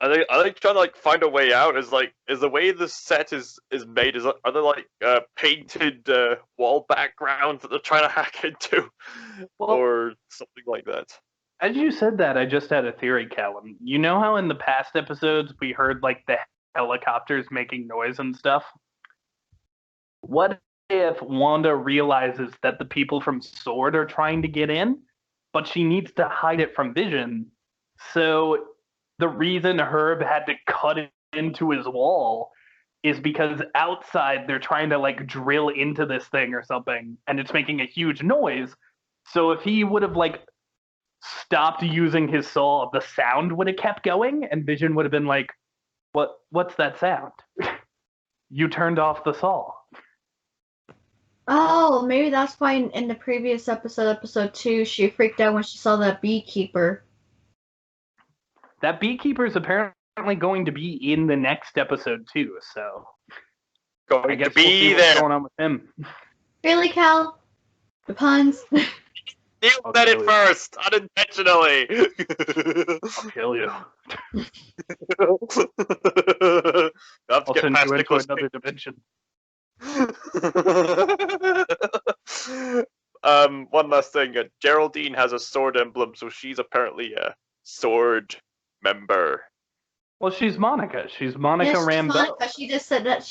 Are they trying to like find a way out? Is the way the set is made? Are there like painted wall backgrounds that they're trying to hack into, or something like that? As you said that, I just had a theory, Callum. You know how in the past episodes we heard like the helicopters making noise and stuff? What if Wanda realizes that the people from S.W.O.R.D. are trying to get in, but she needs to hide it from Vision? So the reason Herb had to cut into his wall is because outside they're trying to like drill into this thing or something, and it's making a huge noise. So if he would have like stopped using his saw, the sound would have kept going, and Vision would have been like, what's that sound? You turned off the saw. Oh, maybe that's why in the previous episode 2, she freaked out when she saw that beekeeper. That beekeeper is apparently going to be in the next episode too, so Going I guess to be we'll see what's going on with him. Really, Cal? The puns? You said it first, unintentionally. I'll kill you. I'll send you into another dimension. One last thing. Geraldine has a sword emblem, so she's apparently a sword member. Well, she's Monica. She's Monica Yes, Rambeau. Monica. She just said that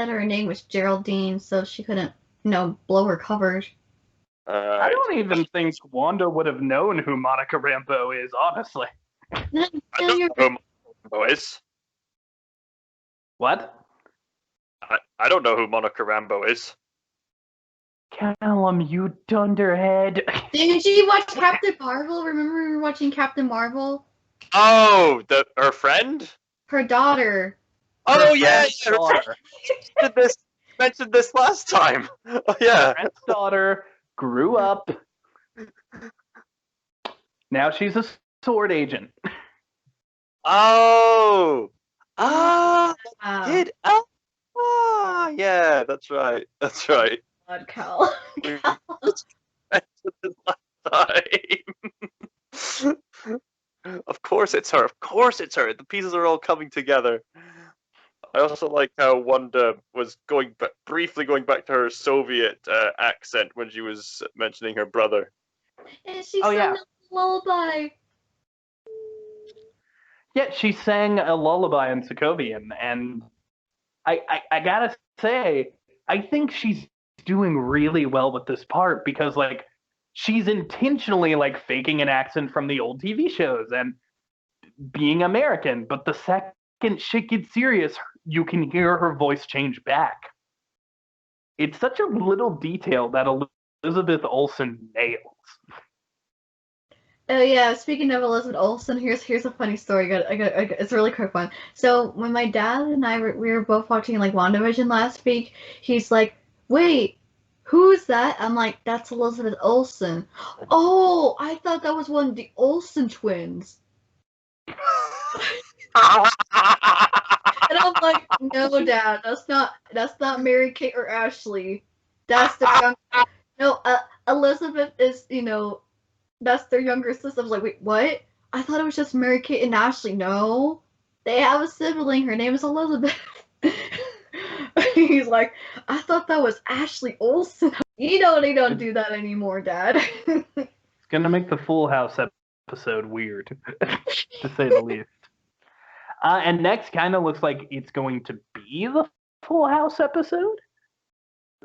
her name was Geraldine, so she couldn't, blow her covers. I don't even think Wanda would have known who Monica Rambeau is, honestly. I don't know who Monica Rambeau is. What? I don't know who Monica Rambeau is. Callum, you dunderhead. Didn't you watch Captain Marvel? Remember we were watching Captain Marvel? Oh, her friend? Her daughter. Oh yeah, friend's daughter. Mentioned this last time. Oh yeah. Friend's daughter grew up. Now she's a sword agent. Oh. Wow. Kid. Oh, yeah, that's right. That's right. God, Cal. We mentioned this last time. Of course it's her. Of course it's her. The pieces are all coming together. I also like how Wanda was briefly going back to her Soviet accent when she was mentioning her brother. And she sang a lullaby. Yeah, she sang a lullaby in Sokovian, and I gotta say, I think she's doing really well with this part because, like, she's intentionally, like, faking an accent from the old TV shows and being American, but the second shit gets serious, you can hear her voice change back. It's such a little detail that Elizabeth Olsen nails. Oh yeah, speaking of Elizabeth Olsen, here's a funny story. It's a really quick one. So when my dad and I we were both watching like WandaVision last week, he's like, "Wait, who's that?" I'm like, "That's Elizabeth Olsen." Oh, I thought that was one of the Olsen twins. And I'm like, "No, Dad, that's not Mary Kate or Ashley. That's the no. Elizabeth is that's their younger sister." I was like, "Wait, what? I thought it was just Mary Kate and Ashley." No, they have a sibling. Her name is Elizabeth. He's like, "I thought that was Ashley Olsen." They don't do that anymore, Dad. It's gonna make the Full House episode weird, to say the least. And next kind of looks like it's going to be the Full House episode.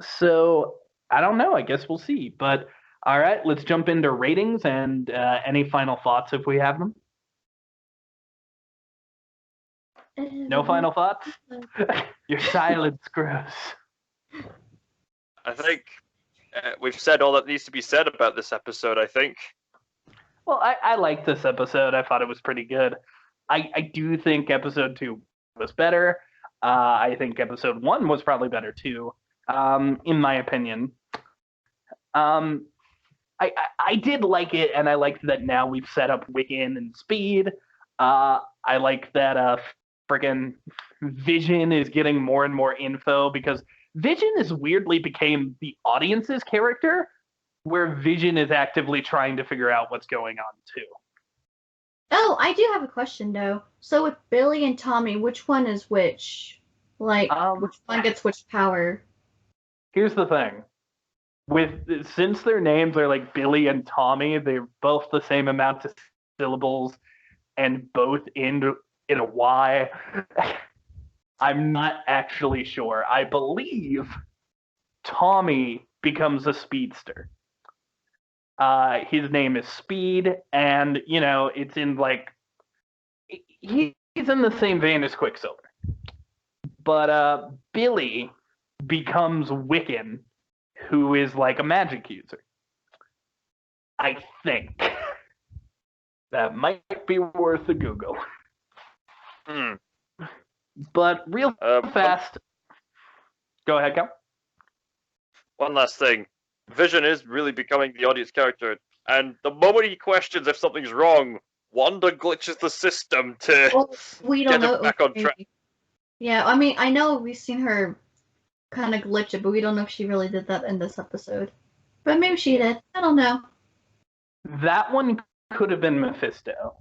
So I don't know. I guess we'll see. But all right, let's jump into ratings and any final thoughts if we have them. No final thoughts? Your silence gross. I think we've said all that needs to be said about this episode, I think. Well, I liked this episode. I thought it was pretty good. I do think episode 2 was better. I think episode 1 was probably better too, in my opinion. I did like it, and I liked that now we've set up Wiccan and Speed. I like that friggin' Vision is getting more and more info because Vision is weirdly became the audience's character, where Vision is actively trying to figure out what's going on too. Oh, I do have a question though. So with Billy and Tommy, which one is which? Like, which one gets which power? Here's the thing. Since their names are like Billy and Tommy, they're both the same amount of syllables and both end in a Y. I'm not actually sure. I believe Tommy becomes a speedster. His name is Speed, and it's in like he's in the same vein as Quicksilver. But Billy becomes Wiccan, who is like a magic user. I think that might be worth a Google. But real fast. Go ahead, Cal. One last thing. Vision is really becoming the audience character, and the moment he questions if something's wrong, Wanda glitches the system to we don't get know him back on track. Yeah, I mean, I know we've seen her kind of glitch it, but we don't know if she really did that in this episode. But maybe she did. I don't know. That one could have been Mephisto.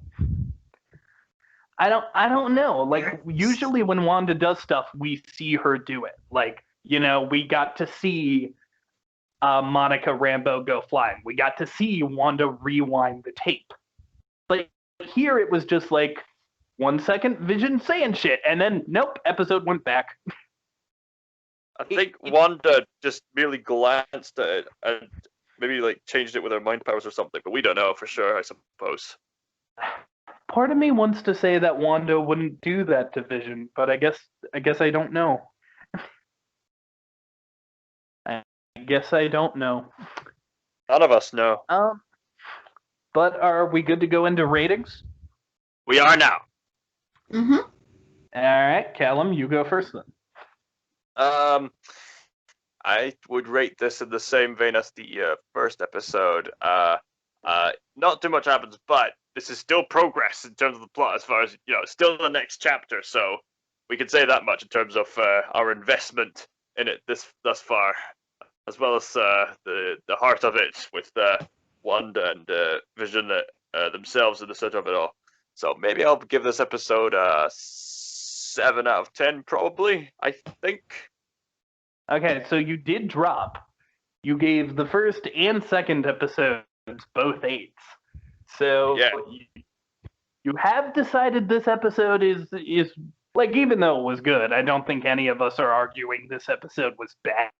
I don't know. Like, usually when Wanda does stuff, we see her do it. Like, we got to see Monica Rambeau go flying. We got to see Wanda rewind the tape. But here it was just like 1 second, Vision saying shit, and then nope, episode went back. I think Wanda just merely glanced at it and maybe like changed it with her mind powers or something, but we don't know for sure, I suppose. Part of me wants to say that Wanda wouldn't do that to Vision, but I guess I don't know. I guess I don't know. None of us know. But are we good to go into ratings? We are now. Mm-hmm. All right, Callum, you go first then. I would rate this in the same vein as the first episode. Not too much happens, but this is still progress in terms of the plot, as far as still the next chapter. So we can say that much in terms of our investment in it thus far, as well as the heart of it with Wanda and Vision themselves in the center of it all. So maybe I'll give this episode 7 out of 10, probably. I think. Okay, so you did drop. You gave the first and second episodes both 8s. So yeah. You have decided this episode is like, even though it was good, I don't think any of us are arguing this episode was bad.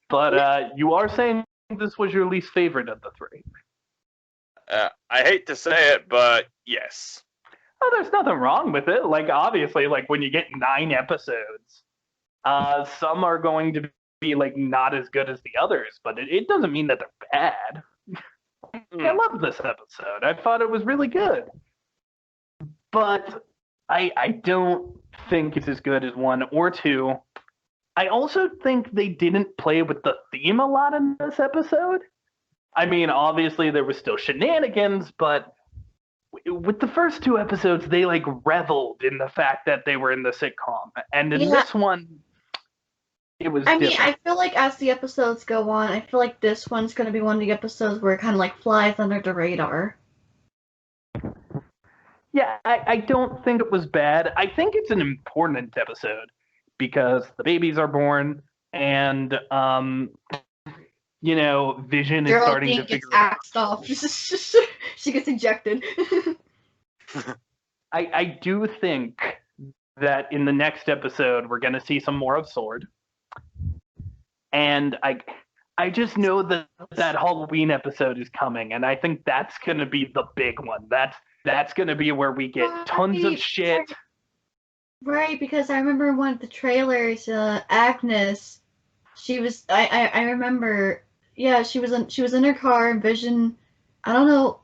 But you are saying this was your least favorite of the 3. I hate to say it, but yes. Oh, there's nothing wrong with it. Like, obviously, like when you get 9 episodes, some are going to be like not as good as the others, but it doesn't mean that they're bad. I love this episode. I thought it was really good. But I don't think it's as good as 1 or 2. I also think they didn't play with the theme a lot in this episode. I mean, obviously there was still shenanigans, but with the first 2 episodes, they like reveled in the fact that they were in the sitcom. And in this one, it was different. I feel like as the episodes go on, I feel like this one's going to be one of the episodes where it kind of like flies under the radar. Yeah, I don't think it was bad. I think it's an important episode because the babies are born and, Vision is starting to figure out. Axed off. She gets ejected. I do think that in the next episode, we're going to see some more of Sword. And I just know that Halloween episode is coming, and I think that's going to be the big one. That's going to be where we get tons of shit. Right, because I remember one of the trailers, Agnes, she was, I remember, yeah, she was in her car, and Vision, I don't know,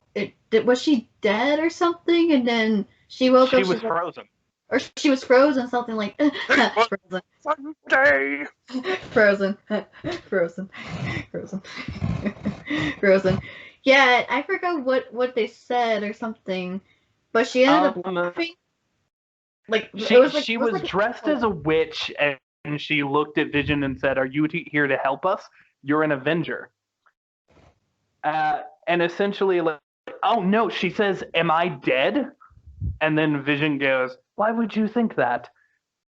was she dead or something? And then she woke up. She was frozen. Or she was frozen, something like frozen. Sunday. Frozen. Frozen. Yeah, I forgot what they said or something, but she ended up laughing. Like she was dressed as a witch, and she looked at Vision and said, "Are you here to help us? You're an Avenger." And essentially, like, oh no, she says, "Am I dead?" And then Vision goes, "Why would you think that?"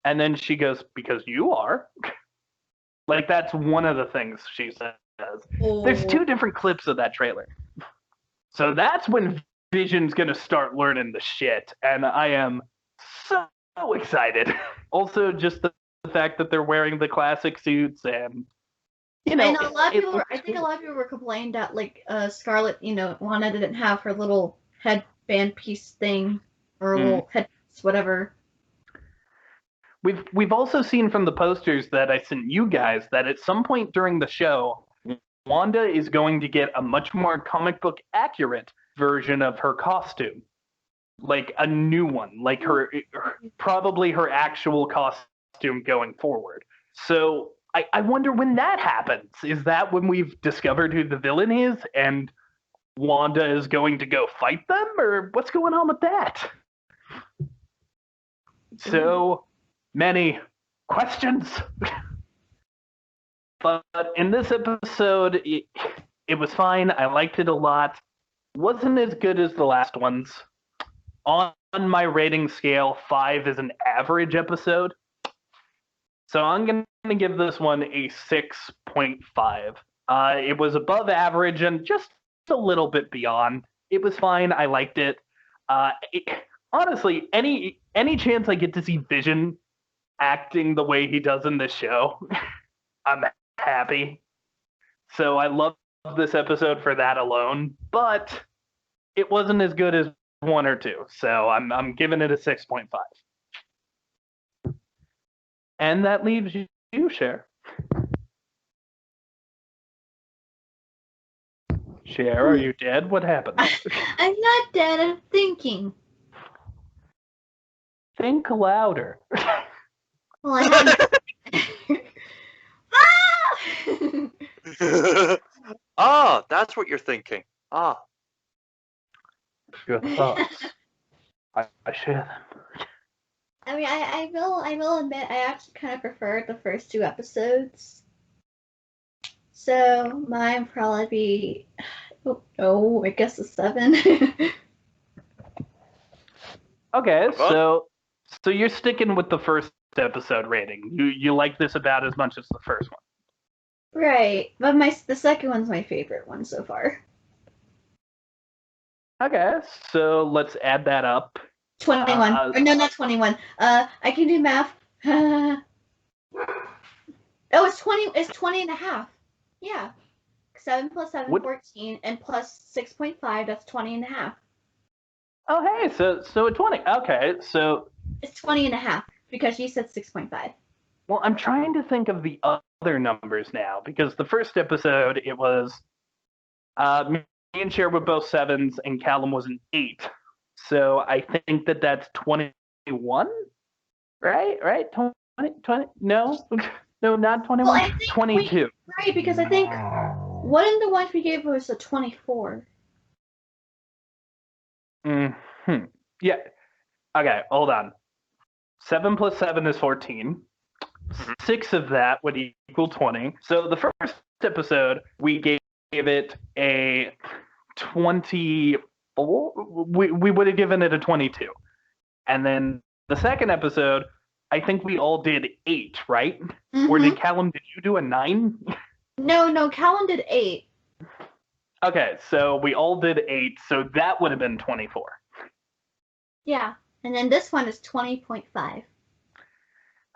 And then she goes, "Because you are." Like, that's one of the things she says. Oh. There's 2 different clips of that trailer. So that's when Vision's going to start learning the shit. And I am so excited. Also, just the fact that they're wearing the classic suits and, I know a lot of people I think a lot of people were complaining that, like, Scarlet, Wanda didn't have her little headband piece thing. Or little headpiece, whatever. We've also seen from the posters that I sent you guys that at some point during the show, Wanda is going to get a much more comic book accurate version of her costume. Like a new one, like probably her actual costume going forward. So I wonder when that happens. Is that when we've discovered who the villain is and Wanda is going to go fight them? Or what's going on with that? So many questions. But in this episode, it was fine. I liked it a lot. Wasn't as good as the last ones. On my rating scale, 5 is an average episode. So I'm going to give this one a 6.5. It was above average and just a little bit beyond. It was fine. I liked it. Honestly, any chance I get to see Vision acting the way he does in this show, I'm happy. So I love this episode for that alone, but it wasn't as good as 1 or 2. So I'm giving it a 6.5. And that leaves you, Cher. Cher, are you dead? What happened? I'm not dead. I'm thinking. Think louder. Well, I have. Ah, that's what you're thinking. Ah. Good thoughts. I share them. I mean, I will admit I actually kind of preferred the first 2 episodes. So mine probably be, I guess a 7. Okay, so you're sticking with the first episode rating. You like this about as much as the first one. Right, but the second one's my favorite one so far. Okay, so let's add that up. 21. Or no, not 21. I can do math. Oh, it's 20. It's 20 and a half. Yeah. 7 plus 7, 14, and plus 6.5, that's 20 and a half. Oh, hey, so 20. Okay, so it's 20 and a half because you said 6.5. Well, I'm trying to think of the other numbers now because the first episode it was me and Cher were both 7s and Callum was an 8. So I think that's 21, right? 20? No, not 21. Well, I think 22. Right, because I think one of the ones we gave was a 24. Yeah. Okay, hold on. 7 plus 7 is 14. 6 of that would equal 20. So the first episode, we gave it a 24. We would have given it a 22. And then the second episode, I think we all did 8, right? Mm-hmm. Or did you do a 9? No, Callum did 8. Okay, so we all did 8, so that would have been 24. Yeah, and then this one is 20.5.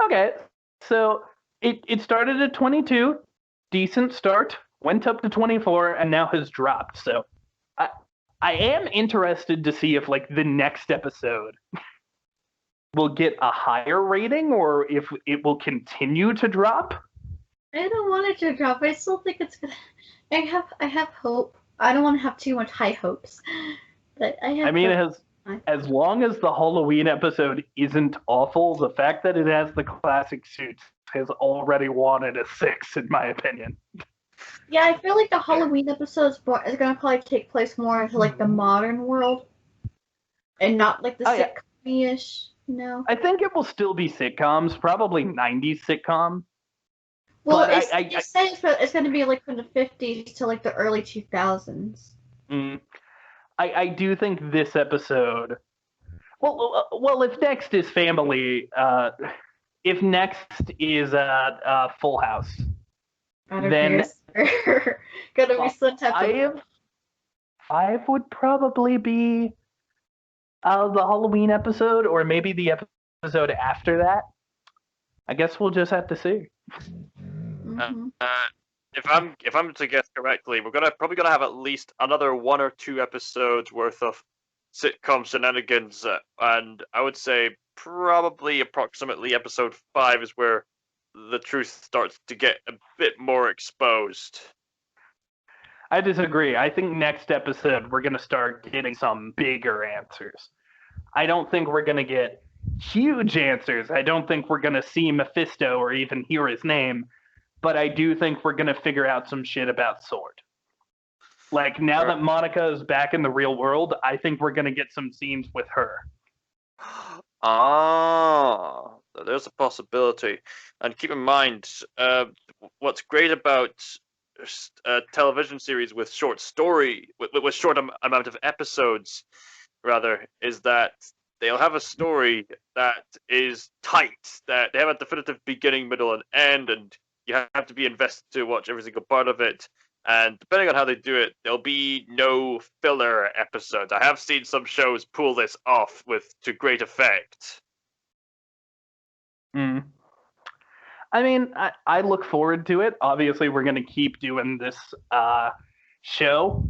Okay, so it started at 22, decent start, went up to 24, and now has dropped. So I am interested to see if like the next episode will get a higher rating or if it will continue to drop. I don't want it to drop. I still think it's gonna. I have hope. I don't want to have too much high hopes, but I have. I mean, as long as the Halloween episode isn't awful, the fact that it has the classic suits has already wanted a 6, in my opinion. Yeah, I feel like the Halloween episode is going to probably take place more into like the modern world, and not like the sitcom-ish. No. I think it will still be sitcoms, probably 90s sitcom. Well, you said it's going to be like from the 50s to like the early 2000s. I do think this episode. Well, if next is family, if next is Full House, then gonna be some type of. 5 would probably be the Halloween episode, or maybe the episode after that. I guess we'll just have to see. Mm-hmm. If I'm to guess correctly, we're probably gonna have at least another 1 or 2 episodes worth of sitcom shenanigans, and I would say probably approximately episode 5 is where the truth starts to get a bit more exposed. I disagree. I think next episode we're gonna start getting some bigger answers. I don't think we're gonna get huge answers. I don't think we're gonna see Mephisto or even hear his name. But I do think we're going to figure out some shit about Sword. Like, now that Monica is back in the real world, I think we're going to get some scenes with her. Ah, there's a possibility. And keep in mind, what's great about a television series with short amount of episodes, rather, is that they'll have a story that is tight, that they have a definitive beginning, middle, and end, and You have to be invested to watch every single part of it. And depending on how they do it, there'll be no filler episodes. I have seen some shows pull this off to great effect. Mm. I mean, I look forward to it. Obviously, we're going to keep doing this show.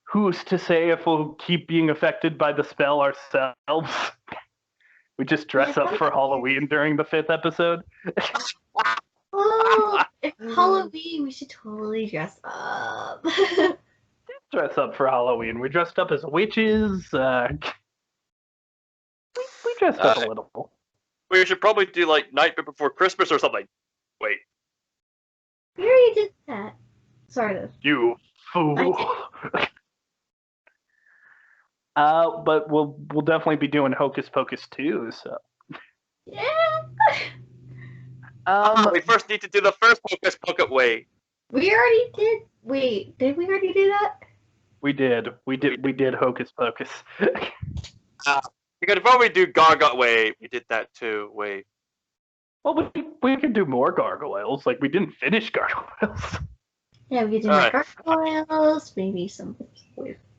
Who's to say if we'll keep being affected by the spell ourselves? We just dress up for Halloween during the 5th episode. Oh, it's Halloween. We should totally dress up. Dress up for Halloween. We dressed up as witches. We dressed up a little. We should probably do like Nightmare Before Christmas or something. Wait. We already did that. Sort of. You fool. But we'll definitely be doing Hocus Pocus too. So. Yeah. We first need to do the first Hocus Pocus. Wait. We already did. Wait, did we already do that? We did. We did Hocus Pocus. We could probably do Gargoyle. Wait, we did that too. Wait. Well, we could do more gargoyles. Like, we didn't finish gargoyles. Yeah, we could do like gargoyles, maybe some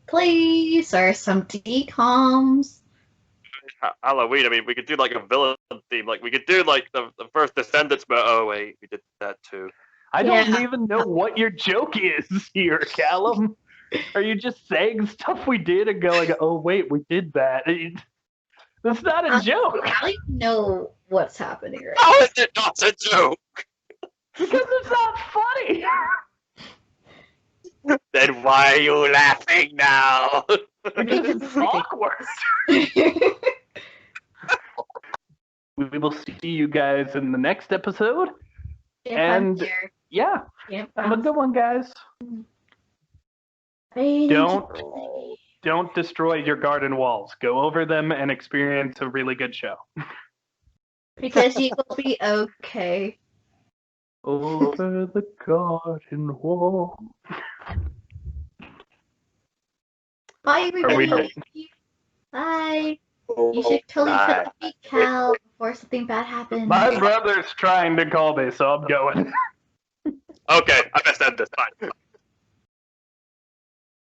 plays or some decoms. Halloween. I mean, we could do like a villain theme. Like, we could do like the first Descendants. But oh wait, we did that too. I don't even know what your joke is here, Callum. Are you just saying stuff we did and going, oh wait, we did that? That's not a joke. I don't even know what's happening right How is it not a joke? Because it's not funny. Then why are you laughing now? Because it's awkward. We will see you guys in the next episode. And yeah, have a good one, guys. Don't destroy your garden walls. Go over them and experience a really good show. Because you will be okay. Over the garden wall. Bye, everybody. Bye. You should totally put the feet, Cal, before something bad happens. My brother's trying to call me, so I'm going. Okay.